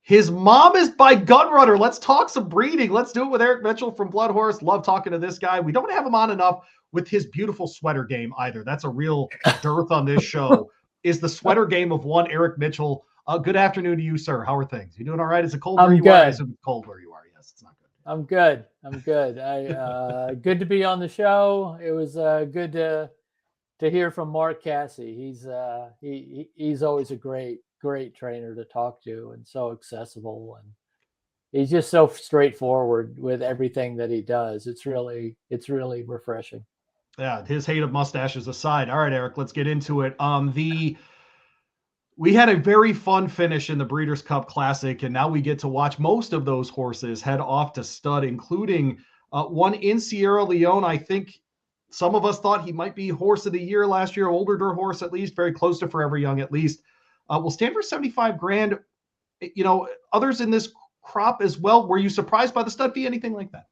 His mom is by Gunrunner. Let's talk some breeding. Let's do it with Eric Mitchell from BloodHorse. Love talking to this guy. We don't have him on enough with his beautiful sweater game either. That's a real dearth on this show. Is the sweater game of one Eric Mitchell. Good afternoon to you, sir. How are things? You doing all right? Is it cold where you are? Is it cold where you are? Yes, it's not good. I'm good. I'm good. I good to be on the show. It was good to hear from Mark Casse. He's always a great trainer to talk to, and so accessible, and he's just so straightforward with everything that he does. It's really refreshing. Yeah, his hate of mustaches aside. All right, Eric, let's get into it. We had a very fun finish in the Breeders' Cup Classic, and now we get to watch most of those horses head off to stud, including one in Sierra Leone. I think some of us thought he might be horse of the year last year, older dirt horse at least, very close to Forever Young at least. Will stand for 75 grand. You know, others in this crop as well. Were you surprised by the stud fee? Anything like that?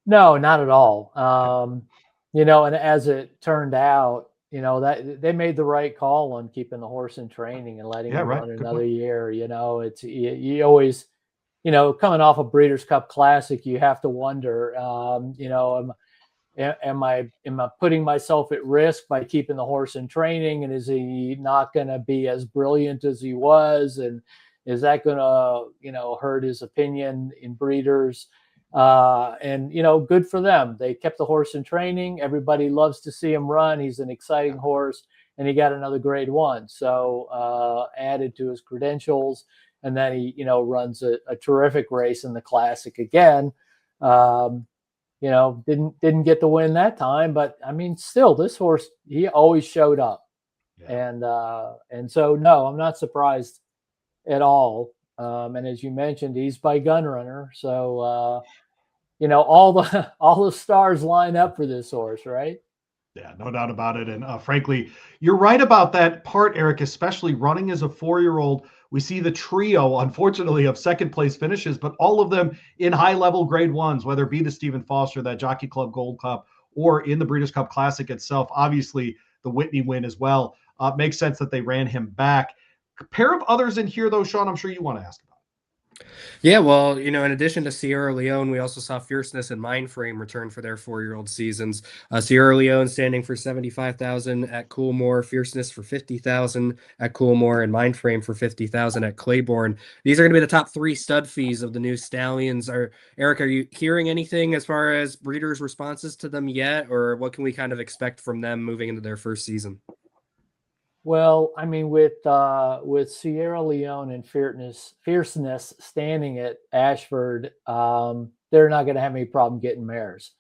No, not at all. You know, and as it turned out, you know, that they made the right call on keeping the horse in training and letting him run another year. You know, it's you always, you know, coming off a Breeders' Cup Classic, you have to wonder, you know, am I putting myself at risk by keeping the horse in training, and is he not going to be as brilliant as he was, and is that going to, you know, hurt his opinion in breeders? And you know, good for them. They kept the horse in training. Everybody loves to see him run. He's an exciting horse, and he got another Grade 1. So added to his credentials, and then he, you know, runs a terrific race in the Classic again. You know, didn't get the win that time, but I mean, still, this horse, he always showed up. Yeah. And so, no, I'm not surprised at all. And as you mentioned, he's by Gunrunner. So, you know, all the stars line up for this horse, right? Yeah, no doubt about it. And frankly, you're right about that part, Eric, especially running as a 4-year-old. We see the trio, unfortunately, of second place finishes, but all of them in high level Grade 1s, whether it be the Stephen Foster, that Jockey Club Gold Cup, or in the Breeders' Cup Classic itself. Obviously, the Whitney win as well. Makes sense that they ran him back. A pair of others in here, though, Sean, I'm sure you want to ask about. Yeah, well, you know, in addition to Sierra Leone, we also saw Fierceness and Mindframe return for their 4-year-old seasons. Sierra Leone standing for $75,000 at Coolmore, Fierceness for $50,000 at Coolmore, and Mindframe for $50,000 at Claiborne. These are going to be the top 3 stud fees of the new Stallions. Eric, are you hearing anything as far as breeders' responses to them yet, or what can we kind of expect from them moving into their first season? Well, I mean, with Sierra Leone and Fierceness standing at Ashford, they're not going to have any problem getting mares,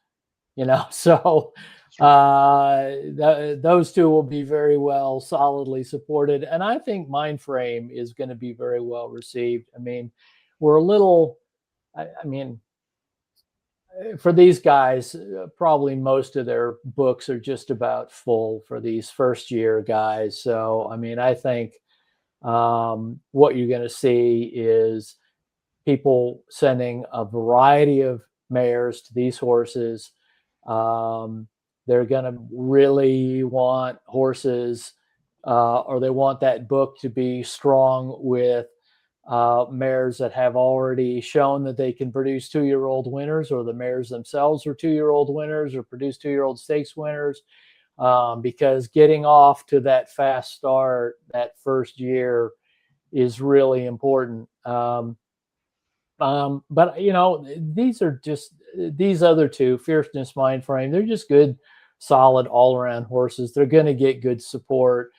you know. So those two will be very well, solidly supported, and I think Mindframe is going to be very well received. I mean, we're a little, I mean, for these guys, probably most of their books are just about full for these first year guys. So, I mean, I think what you're going to see is people sending a variety of mares to these horses. They're going to really want horses, or they want that book to be strong with mares that have already shown that they can produce 2-year-old winners, or the mares themselves are 2-year-old winners or produce 2-year-old stakes winners. Because getting off to that fast start that first year is really important. But these are just, these other two, Fierceness, Mind Frame, they're just good, solid all-around horses. They're going to get good support.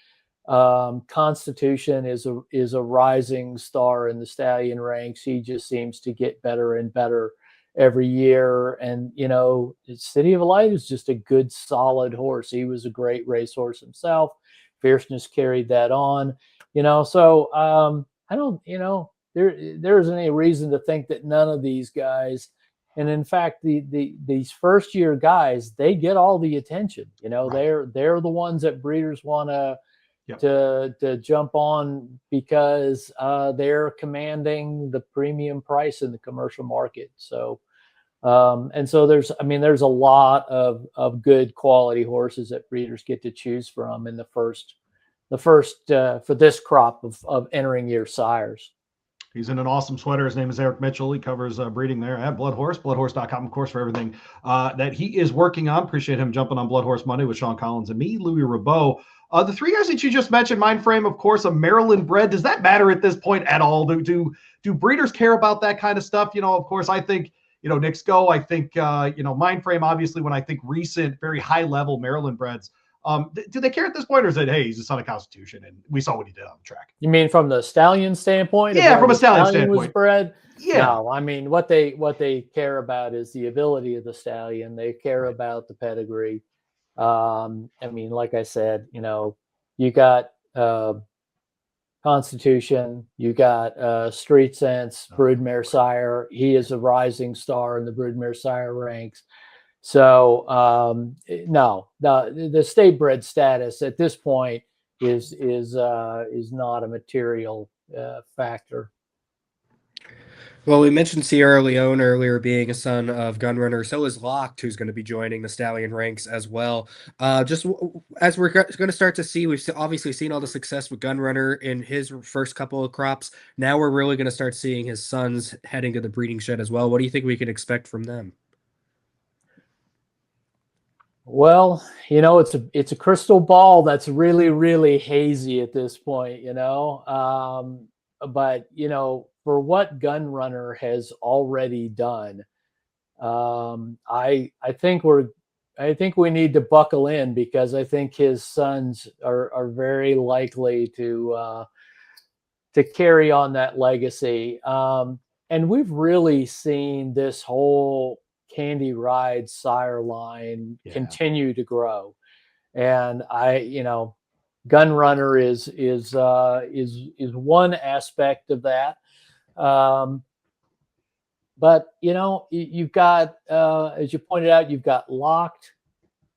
Constitution is a rising star in the stallion ranks. He just seems to get better and better every year. And, City of Light is just a good, solid horse. He was a great racehorse himself. Fierceness carried that on, so I don't, there isn't any reason to think that none of these guys, and in fact, these first year guys, they get all the attention. Right. They're the ones that breeders want to jump on because they're commanding the premium price in the commercial market. So, and so there's a lot of good quality horses that breeders get to choose from in the first for this crop of entering year sires. He's in an awesome sweater. His name is Eric Mitchell. He covers breeding there at BloodHorse, bloodhorse.com, of course, for everything that he is working on. Appreciate him jumping on BloodHorse Monday with Sean Collins and me, Louie Rabaut. The three guys that you just mentioned, Mind Frame, of course, a Maryland bred. Does that matter at this point at all? Do breeders care about that kind of stuff? Of course, I think, Nick's Go. I think, Mind Frame, obviously, when I think recent, very high-level Maryland breds, do they care at this point, or is it, hey, he's the son of Constitution, and we saw what he did on the track? You mean from the stallion standpoint? Yeah, from a stallion standpoint. Was bred? Yeah. No, what they care about is the ability of the stallion. They care about the pedigree. Like I said, you got Constitution, you got Street Sense, Broodmare Sire. He is a rising star in the Broodmare Sire ranks. So no, the state bred status at this point is not a material factor. Well, we mentioned Sierra Leone earlier being a son of Gunrunner. So is Locked, who's going to be joining the stallion ranks as well. Just as we're going to start to see, we've obviously seen all the success with Gunrunner in his first couple of crops. Now we're really going to start seeing his sons heading to the breeding shed as well. What do you think we can expect from them? Well, it's a crystal ball that's really, really hazy at this point, but for what Gunrunner has already done, I think we need to buckle in, because I think his sons are very likely to carry on that legacy. And we've really seen this whole Candy Ride sire line continue to grow, and Gunrunner is one aspect of that. But you've got, as you pointed out, you've got Locked.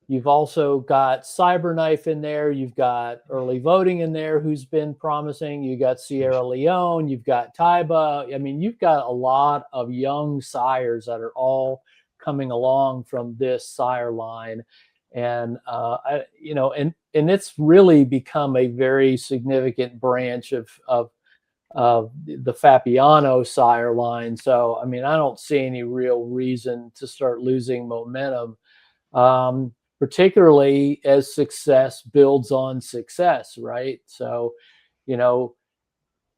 You've also got Cyberknife in there. You've got Early Voting in there, who's been promising. You got Sierra Leone. You've got Taiba. You've got a lot of young sires that are all coming along from this sire line, and and it's really become a very significant branch of the Fabiano sire line. So I don't see any real reason to start losing momentum, particularly as success builds on success, right? So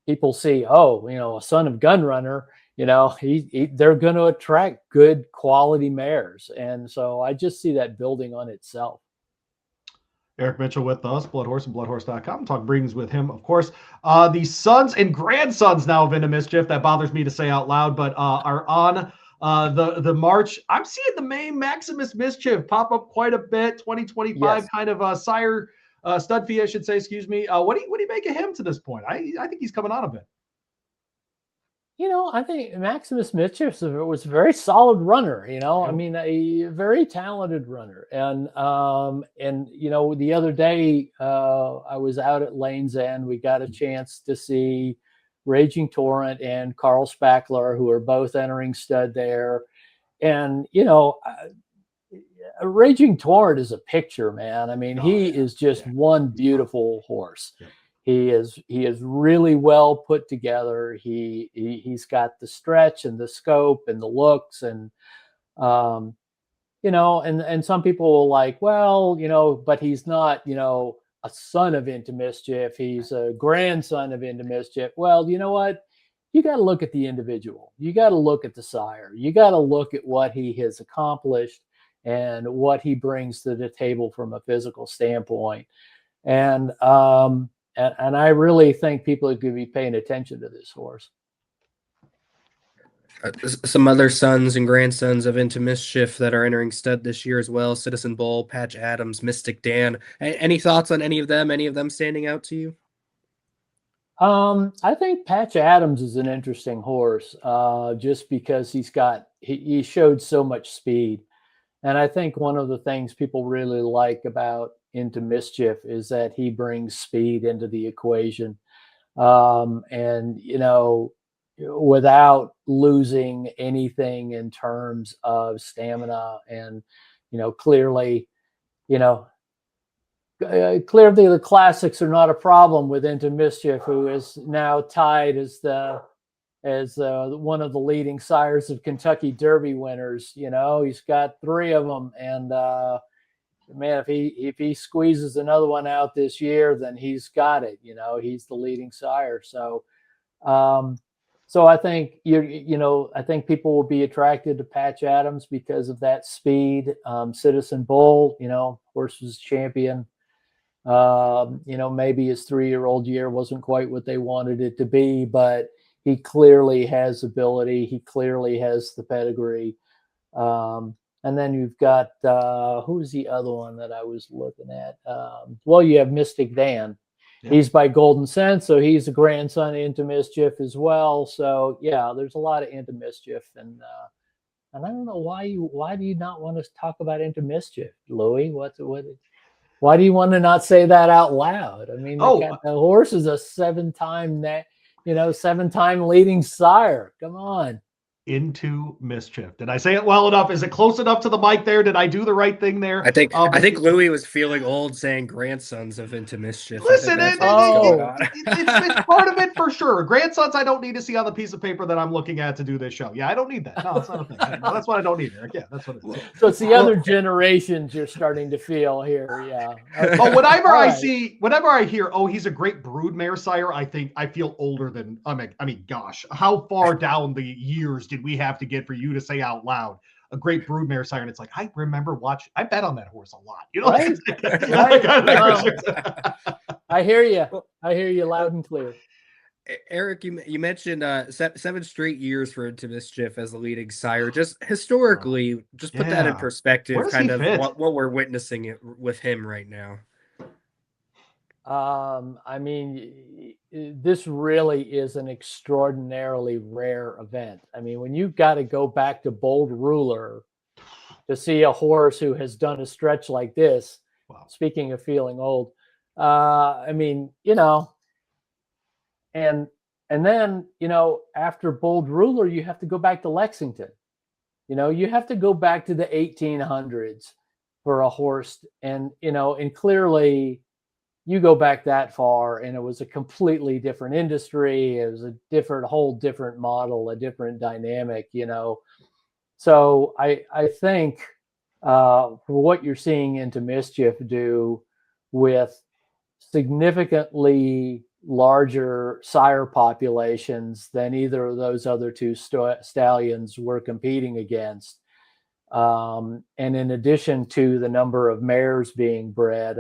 people see, a son of Gunrunner, they're going to attract good quality mares. And so I just see that building on itself. Eric Mitchell with us, BloodHorse and bloodhorse.com. Talk breedings with him, of course. The sons and grandsons now of Into Mischief, that bothers me to say out loud, but are on the march. I'm seeing the main Maximus Mischief pop up quite a bit. 2025 kind of sire stud fee, I should say, excuse me. What do you make of him to this point? I think he's coming on a bit. I think Maximus Mischief was a very solid runner, a very talented runner. And the other day I was out at Lane's End. We got a chance to see Raging Torrent and Carl Spackler, who are both entering stud there. And, Raging Torrent is a picture, man. He is just one beautiful horse. He is really well put together. He's got the stretch and the scope and the looks, and and some people will like, well, but he's not, a son of Into Mischief. He's a grandson of Into Mischief. Well, you know what? You got to look at the individual. You got to look at the sire. You got to look at what he has accomplished and what he brings to the table from a physical standpoint. And I really think people are going to be paying attention to this horse. Some other sons and grandsons of Into Mischief that are entering stud this year as well: Citizen Bull, Patch Adams, Mystic Dan. Any thoughts on any of them? Any of them standing out to you? I think Patch Adams is an interesting horse, just because he showed so much speed. And I think one of the things people really like about Into Mischief is that he brings speed into the equation. And, without losing anything in terms of stamina. And, clearly, clearly the classics are not a problem with Into Mischief, who is now tied as one of the leading sires of Kentucky Derby winners. He's got 3 of them, and man, if he squeezes another one out this year, then he's got it. He's the leading sire. So I think I think people will be attracted to Patch Adams because of that speed. Citizen Bull, horse was champion. Maybe his 3-year-old year wasn't quite what they wanted it to be, but he clearly has ability. He clearly has the pedigree. And then you've got, who's the other one that I was looking at? Well, you have Mystic Dan. Yeah. He's by Golden Sense, so he's a grandson of Into Mischief as well. So yeah, there's a lot of Into Mischief, and I don't know why do you not want to talk about Into Mischief, Louie? Why do you want to not say that out loud? I mean, the horse is a 7-time leading sire. Come on. Into Mischief. Did I say it well enough? Is it close enough to the mic there? Did I do the right thing there? I think Louie was feeling old saying grandsons of Into Mischief. Listen, it's part of it for sure. Grandsons I don't need to see on the piece of paper that I'm looking at to do this show. Yeah, I don't need that. No, it's not a thing. No, that's what I don't need here. Yeah, that's what it is. So it's the other generations you're starting to feel here. Yeah. Okay. Oh, whenever I hear, he's a great broodmare sire, I feel older than, gosh, how far down the years did we have to get for you to say out loud a great broodmare sire? And it's like, I remember I bet on that horse a lot. Right? I hear you loud and clear. Eric, you mentioned 7 straight years for Into Mischief as the leading sire. Just historically, put that in perspective, kind of what we're witnessing with him right now. This really is an extraordinarily rare event. I mean, when you've got to go back to Bold Ruler to see a horse who has done a stretch like this, wow. Speaking of feeling old, and then, after Bold Ruler, you have to go back to Lexington. You have to go back to the 1800s for a horse. And clearly you go back that far and it was a completely different industry. It was a whole different model, a different dynamic, So I think for what you're seeing Into Mischief do with significantly larger sire populations than either of those other 2 stallions were competing against. And in addition to the number of mares being bred,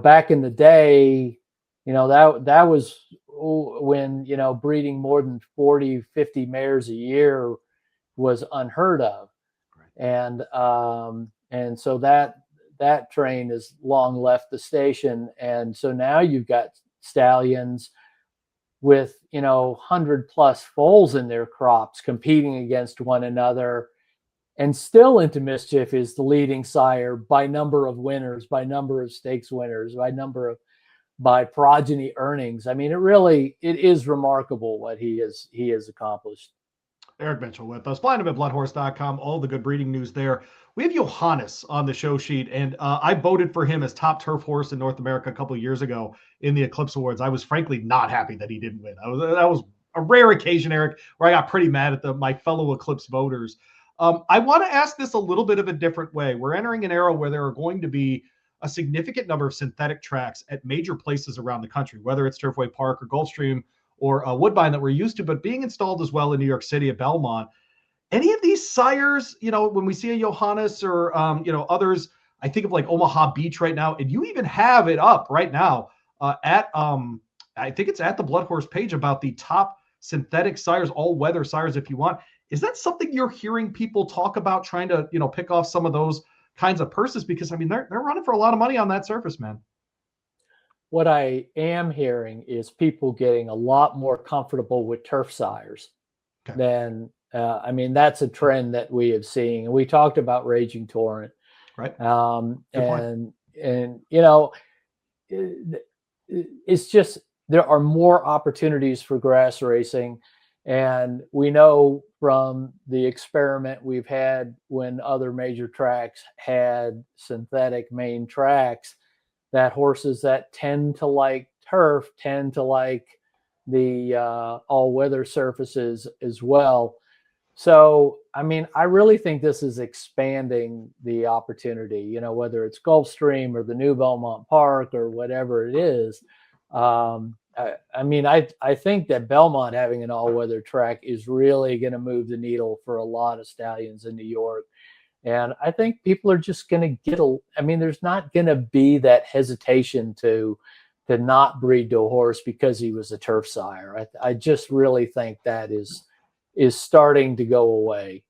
back in the day, that was when, breeding more than 40, 50 mares a year was unheard of. Right. And so that train has long left the station. And so now you've got stallions with 100+ foals in their crops competing against one another, and still Into Mischief is the leading sire by number of winners, by number of stakes winners, by progeny earnings. It is remarkable what he has accomplished. Eric Mitchell with us. Blind at bloodhorse.com. All the good breeding news there. We have Johannes on the show sheet, and I voted for him as top turf horse in North America a couple of years ago in the Eclipse Awards. I was frankly not happy that he didn't win. That was a rare occasion, Eric, where I got pretty mad at my fellow Eclipse voters. I want to ask this a little bit of a different way. We're entering an era where there are going to be a significant number of synthetic tracks at major places around the country, whether it's Turfway Park or Gulfstream or Woodbine that we're used to, but being installed as well in New York City at Belmont. Any of these sires, when we see a Johannes or, others, I think of like Omaha Beach right now, and you even have it up right now at, I think it's at the BloodHorse page about the top synthetic sires, all-weather sires if you want. Is that something you're hearing people talk about, trying to, pick off some of those kinds of purses? Because, I mean, they're running for a lot of money on that surface, man. What I am hearing is people getting a lot more comfortable with turf sires than, that's a trend that we have seen. And we talked about Raging Torrent. Right. It's just, there are more opportunities for grass racing. And we know from the experiment we've had when other major tracks had synthetic main tracks, that horses that tend to like turf tend to like the all-weather surfaces as well. So, I really think this is expanding the opportunity, whether it's Gulfstream or the new Belmont Park or whatever it is. I think that Belmont having an all-weather track is really going to move the needle for a lot of stallions in New York. And I think people are just going to there's not going to be that hesitation to not breed to a horse because he was a turf sire. I just really think that is starting to go away.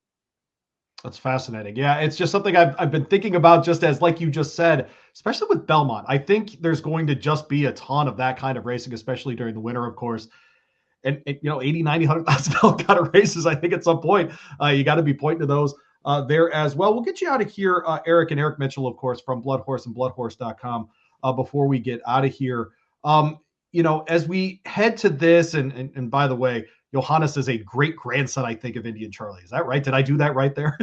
That's fascinating. Yeah, it's just something I've been thinking about, just as like you just said, especially with Belmont. I think there's going to just be a ton of that kind of racing, especially during the winter, of course. And 80, 90, $100,000 kind of races, I think at some point you got to be pointing to those there as well. We'll get you out of here, Eric and Eric Mitchell, of course, from BloodHorse and bloodhorse.com before we get out of here. As we head to this, and by the way, Johannes is a great grandson, I think, of Indian Charlie. Is that right? Did I do that right there?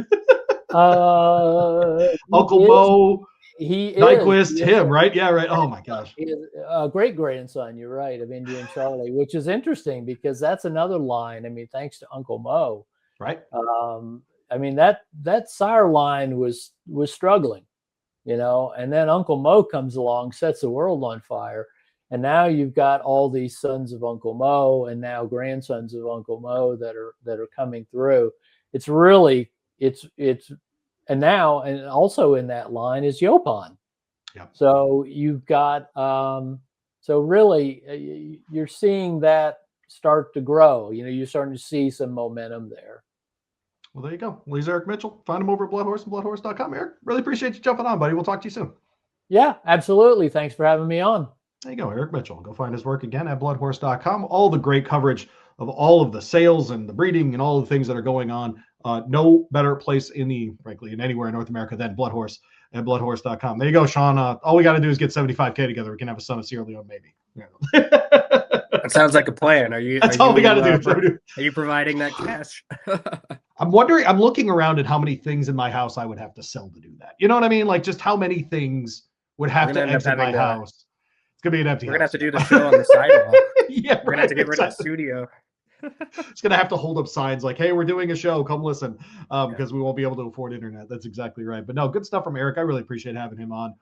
Uncle Mo, Nyquist, him, right? Yeah, right. Oh my gosh. He is a great grandson, you're right, of Indian Charlie, which is interesting because that's another line. Thanks to Uncle Mo. Right. That sire line was struggling, and then Uncle Mo comes along, sets the world on fire. And now you've got all these sons of Uncle Mo and now grandsons of Uncle Mo that are coming through. It's really, and also in that line is Yopon. Yep. So you've got, you're seeing that start to grow. You're starting to see some momentum there. Well, there you go. Well, he's Eric Mitchell. Find him over at BloodHorse and bloodhorse.com. Eric, really appreciate you jumping on, buddy. We'll talk to you soon. Yeah, absolutely. Thanks for having me on. There you go, Eric Mitchell. Go find his work again at bloodhorse.com. All the great coverage of all of the sales and the breeding and all the things that are going on. No better place in anywhere in North America than BloodHorse at bloodhorse.com. There you go, Sean. All we got to do is get 75K togetger. We can have a son of Sierra Leone, maybe. That sounds like a plan. That's all we got to do. Are you providing that cash? I'm looking around at how many things in my house I would have to sell to do that. You know what I mean? Like just how many things would have to exit my house. It's going to be an empty house. We're going to have to do the show on the sidewalk. Yeah, we're going to have to get rid of the studio. It's going to have to hold up signs like, hey, we're doing a show. Come listen, because we won't be able to afford internet. That's exactly right. But no, good stuff from Eric. I really appreciate having him on.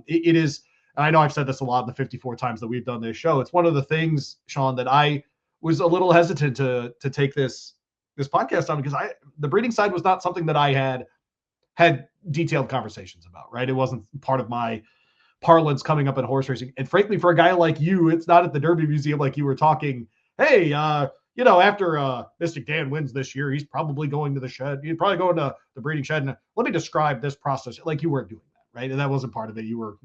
It is, and I know I've said this a lot in the 54 times that we've done this show. It's one of the things, Sean, that I was a little hesitant to take this podcast on because the breeding side was not something that I had detailed conversations about, right? It wasn't part of my parlance coming up in horse racing. And frankly, for a guy like you, it's not at the Derby Museum like you were talking, hey, after Mystic Dan wins this year, he's probably going to the shed. He's probably going to the breeding shed. And let me describe this process. Like you weren't doing that, right? And that wasn't part of it. You were,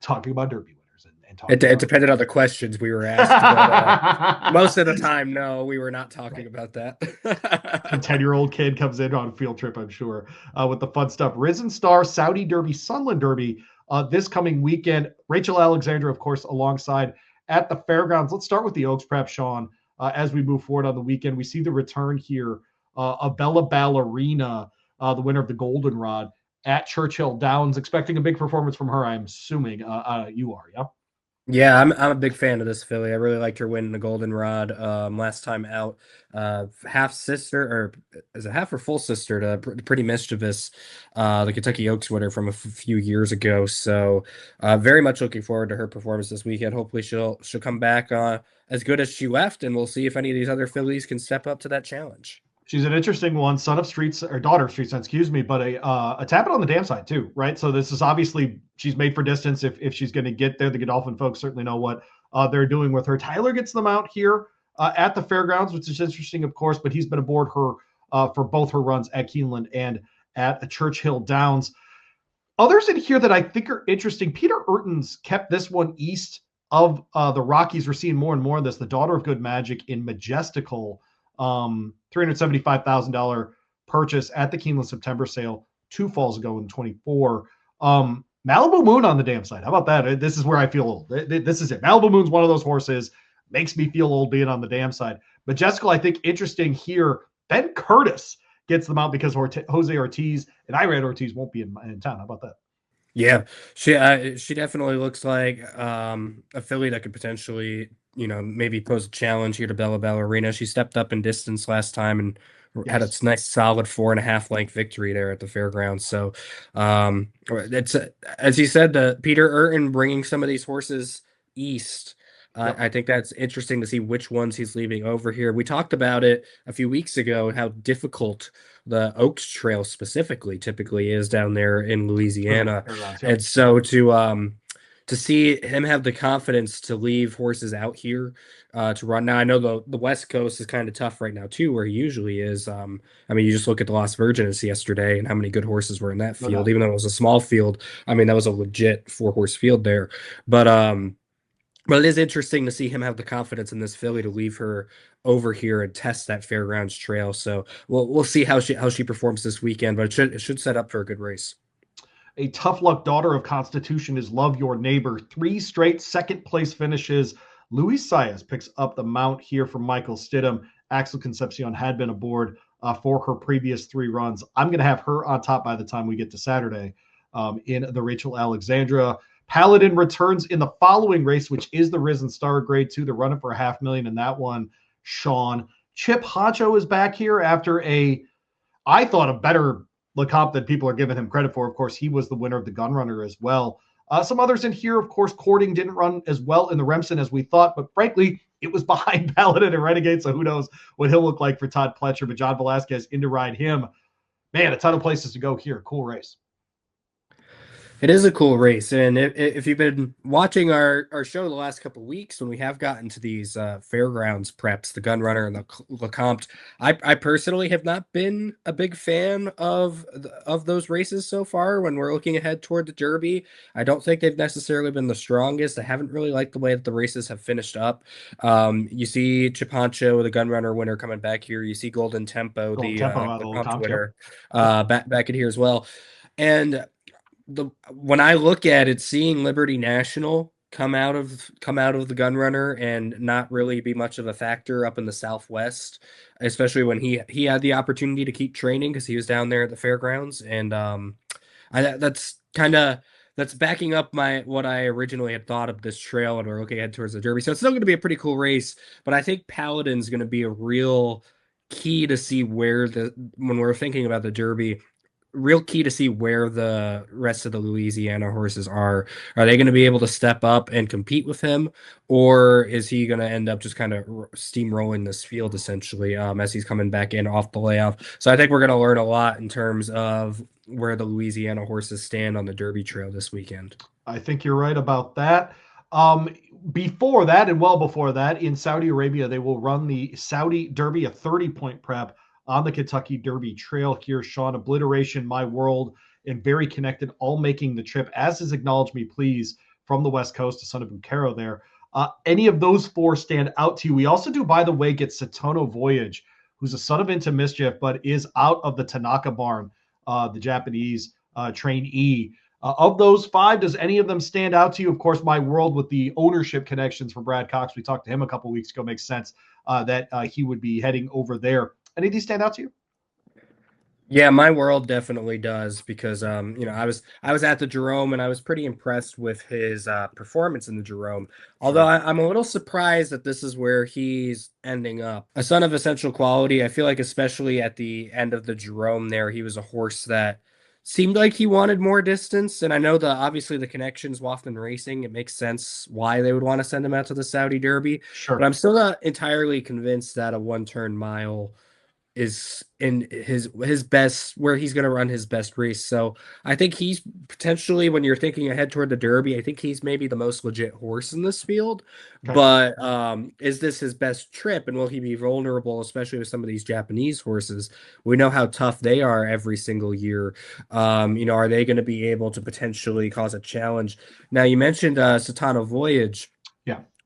talking about Derby winners and talking. It depended on the questions we were asked. But, most of the time, no, we were not talking about that. A 10-year-old kid comes in on a field trip, I'm sure, with the fun stuff. Risen Star, Saudi Derby, Sunland Derby this coming weekend. Rachel Alexandra, of course, alongside at the fairgrounds. Let's start with the Oaks prep, Sean. as we move forward on the weekend. We see the return here of Bella Ballerina, the winner of the Goldenrod at Churchill Downs. Expecting a big performance from her, I'm assuming. You are, yeah? Yeah, I'm a big fan of this filly. I really liked her winning the Goldenrod last time out. Half sister, or is it half or full sister to Pretty Mischievous, the Kentucky Oaks winner from a few years ago. So very much looking forward to her performance this weekend. Hopefully she'll come back as good as she left, and we'll see if any of these other fillies can step up to that challenge. She's an interesting one, son of Streets, or daughter of Streets, excuse me, but a tappet on the dam side too, right? So this is obviously, she's made for distance if she's going to get there. The Godolphin folks certainly know what they're doing with her. Tyler gets them out here at the fairgrounds, which is interesting, of course, but he's been aboard her for both her runs at Keeneland and at Churchill Downs. Others in here that I think are interesting, Peter Urton's kept this one east of the Rockies. We're seeing more and more of this. The Daughter of Good Magic in Majestical, $375,000 purchase at the Keeneland September sale 2 falls ago in 24. Malibu Moon on the damn side. How about that? This is where I feel old. This is it. Malibu Moon's one of those horses, makes me feel old being on the damn side. Majestical, I think, interesting here. Ben Curtis gets them out because Jose Ortiz and Irad Ortiz won't be in town. How about that? Yeah, she definitely looks like a filly that could potentially, maybe pose a challenge here to Bella Ballerina. She stepped up in distance last time and had a nice solid 4.5 length victory there at the fairgrounds. So it's as you said, the Peter Urton bringing some of these horses east. I think that's interesting to see which ones he's leaving over here. We talked about it a few weeks ago, how difficult the Oaks Trail specifically typically is down there in Louisiana. And so to see him have the confidence to leave horses out here to run. Now, I know the West Coast is kind of tough right now, too, where he usually is. I mean, you just look at the Las Virgenes yesterday and how many good horses were in that field, even though it was a small field. I mean, that was a legit 4-horse field there. But it is interesting to see him have the confidence in this filly to leave her over here and test that fairgrounds trail. So we'll see how she performs this weekend, but it should set up for a good race. A tough luck Daughter of Constitution is Love Your Neighbor. 3 straight second place finishes. Louie Saez picks up the mount here from Michael Stidham. Axel Concepcion had been aboard for her previous 3 runs. I'm going to have her on top by the time we get to Saturday in the Rachel Alexandra. Paladin returns in the following race, which is the Risen Star Grade 2. They're running for $500,000 in that one, Sean. Chip Honcho is back here after I thought, a better LeCompte than people are giving him credit for. Of course, he was the winner of the Gunrunner as well. Some others in here, of course, Courting didn't run as well in the Remsen as we thought, but frankly, it was behind Paladin and Renegade, so who knows what he'll look like for Todd Pletcher. But John Velasquez in to ride him. Man, a ton of places to go here. Cool race. It is a cool race, and if you've been watching our show the last couple of weeks, when we have gotten to these fairgrounds preps, the Gunrunner and the LeCompte, I personally have not been a big fan of those races so far. When we're looking ahead toward the Derby, I don't think they've necessarily been the strongest. I haven't really liked the way that the races have finished up. You see Chip Honcho, the Gunrunner winner, coming back here. You see Golden Tempo, the LeCompte winner, back in here as well, and when I look at it, seeing Liberty National come out of the Gunrunner and not really be much of a factor up in the Southwest, especially when he had the opportunity to keep training because he was down there at the fairgrounds, and that's backing up what I originally had thought of this trail, and we're looking ahead towards the Derby. So it's still going to be a pretty cool race, but I think Paladin's going to be a real key to see when we're thinking about the Derby. Real key to see where the rest of the Louisiana horses are. Are they going to be able to step up and compete with him, or is he going to end up just kind of steamrolling this field essentially as he's coming back in off the layoff? So I think we're going to learn a lot in terms of where the Louisiana horses stand on the Derby trail this weekend. I think you're right about that. Before that, and well before that, in Saudi Arabia, they will run the Saudi Derby, a 30-point prep on the Kentucky Derby trail here. Sean, Obliteration, My World, and Very Connected, all making the trip, as is Acknowledge Me Please from the West Coast to Son of Bucaro there. Any of those 4 stand out to you? We also do, by the way, get Satono Voyage, who's a son of Into Mischief, but is out of the Tanaka barn, the Japanese trainee. Of those 5, does any of them stand out to you? Of course, My World with the ownership connections for Brad Cox. We talked to him a couple weeks ago. Makes sense that he would be heading over there. Any of these stand out to you? Yeah, My World definitely does because I was at the Jerome and I was pretty impressed with his performance in the Jerome. Although I'm a little surprised that this is where he's ending up. A son of essential quality. I feel like especially at the end of the Jerome there, he was a horse that seemed like he wanted more distance. And I know obviously the connections Wafton Racing, it makes sense why they would want to send him out to the Saudi Derby. Sure. But I'm still not entirely convinced that a 1-turn mile is in his best, where he's going to run his best race. So I think he's potentially, when you're thinking ahead toward the Derby, I think he's maybe the most legit horse in this field. Okay. But is this his best trip, and will he be vulnerable, especially with some of these Japanese horses? We know how tough they are every single year. Are they going to be able to potentially cause a challenge? Now, you mentioned Satana Voyage,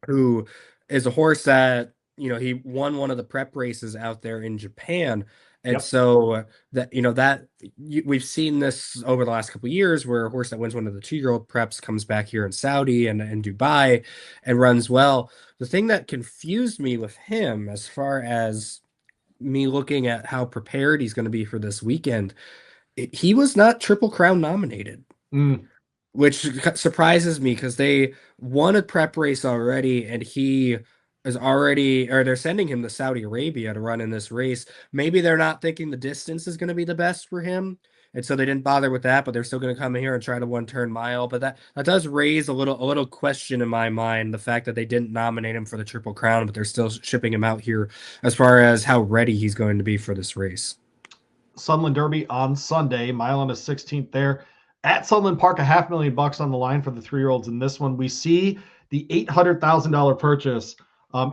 who is a horse that he won one of the prep races out there in Japan. And so we've seen this over the last couple of years where a horse that wins one of the 2-year-old preps comes back here in Saudi and Dubai and runs well. The thing that confused me with him, as far as me looking at how prepared he's going to be for this weekend, he was not Triple Crown nominated. Which surprises me because they won a prep race already, and he is already, or they're sending him to Saudi Arabia to run in this race. Maybe they're not thinking the distance is going to be the best for him, and so they didn't bother with that, but they're still going to come here and try to 1-turn mile. But that does raise a little question in my mind, the fact that they didn't nominate him for the Triple Crown, but they're still shipping him out here as far as how ready he's going to be for this race. Sunland Derby on Sunday, mile on the 16th there. At Sunland Park, $500,000 on the line for the 3-year-olds in this one. We see the $800,000 purchase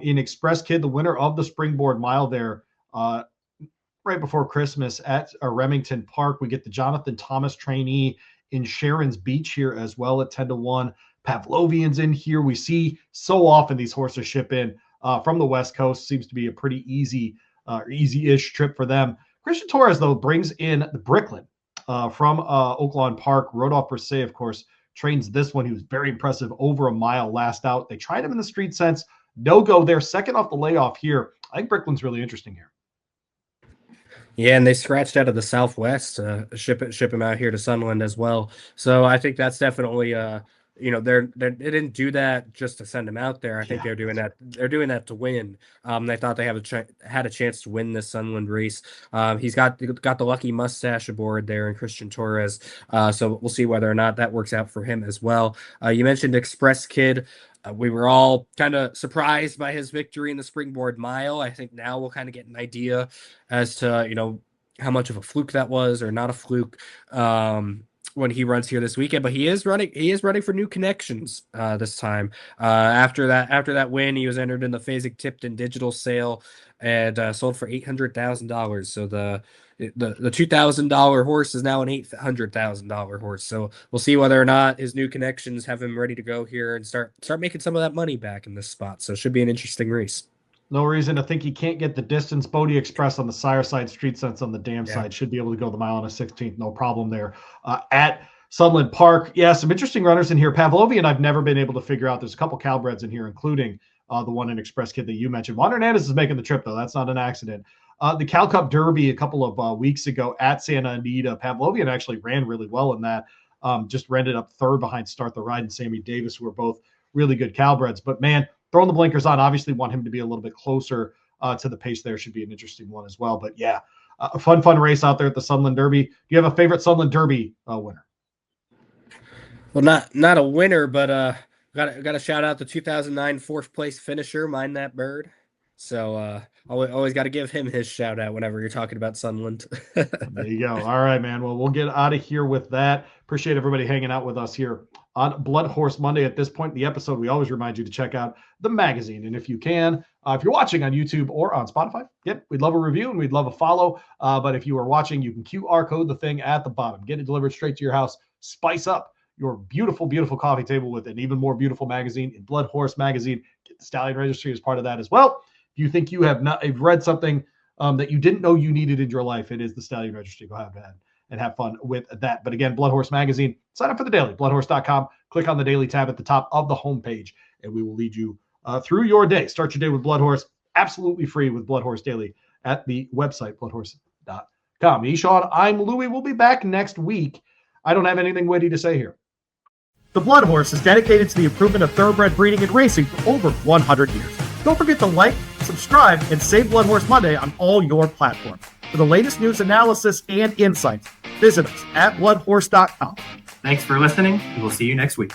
in Express Kid, the winner of the Springboard Mile there, right before Christmas at Remington Park. We get the Jonathan Thomas trainee in Sharon's Beach here as well at 10-1. Pavlovian's in here. We see so often these horses ship in from the West Coast. Seems to be a pretty easy-ish trip for them. Christian Torres, though, brings in the Bricklin from Oaklawn Park. Rodolphe Brisset, of course, trains this one. He was very impressive over a mile last out. They tried him in the Street Sense. No go there. Second off the layoff here. I think Bricklin's really interesting here. Yeah, and they scratched out of the Southwest, ship him out here to Sunland as well. So I think that's definitely they didn't do that just to send him out there. I think they're doing that. They're doing that to win. They thought they had a chance to win this Sunland race. He's got the lucky mustache aboard there in Christian Torres. So we'll see whether or not that works out for him as well. You mentioned Express Kid. We were all kind of surprised by his victory in the Springboard Mile. I think now we'll kind of get an idea as to how much of a fluke that was or not a fluke. When he runs here this weekend, but he is running for new connections this time. After that win, he was entered in the Fasig-Tipton digital sale and sold for $800,000. So the $2,000 horse is now an $800,000 horse. So we'll see whether or not his new connections have him ready to go here and start making some of that money back in this spot. So it should be an interesting race. No reason to think he can't get the distance. Bodie Express on the sire side, Street Sense on the dam side should be able to go the mile on a 16th. No problem there. At Sunland Park, some interesting runners in here. Pavlovian, I've never been able to figure out. There's a couple Calbreds in here, including the one in Express Kid that you mentioned. Juan Hernandez is making the trip, though. That's not an accident. The Cal Cup Derby a couple of weeks ago at Santa Anita, Pavlovian actually ran really well in that. Just ended up third behind Start the Ride and Sammy Davis, who are both really good Calbreds. But, man, throwing the blinkers on, obviously want him to be a little bit closer to the pace there. Should be an interesting one as well. But, a fun race out there at the Sunland Derby. Do you have a favorite Sunland Derby winner? Well, not a winner, but got to shout out the 2009 fourth place finisher, Mind That Bird. So always got to give him his shout out whenever you're talking about Sunland. There you go. All right, man. Well, we'll get out of here with that. Appreciate everybody hanging out with us here on BloodHorse Monday. At this point in the episode, we always remind you to check out the magazine. And if you can, if you're watching on YouTube or on Spotify, we'd love a review and we'd love a follow. But if you are watching, you can QR code the thing at the bottom. Get it delivered straight to your house. Spice up your beautiful, beautiful coffee table with an even more beautiful magazine in BloodHorse Magazine. Get the Stallion Registry as part of that as well. If you think you've read something that you didn't know you needed in your life, it is the Stallion Registry. Go ahead and have fun with that. But again, Blood Horse Magazine, sign up for the daily, bloodhorse.com. Click on the daily tab at the top of the homepage, and we will lead you through your day. Start your day with Blood Horse, absolutely free with Blood Horse Daily at the website, bloodhorse.com. Eshawn, I'm Louie. We'll be back next week. I don't have anything witty to say here. The Blood Horse is dedicated to the improvement of thoroughbred breeding and racing for over 100 years. Don't forget to like, subscribe, and save Blood Horse Monday on all your platforms. For the latest news, analysis, and insights, visit us at bloodhorse.com. Thanks for listening, and we'll see you next week.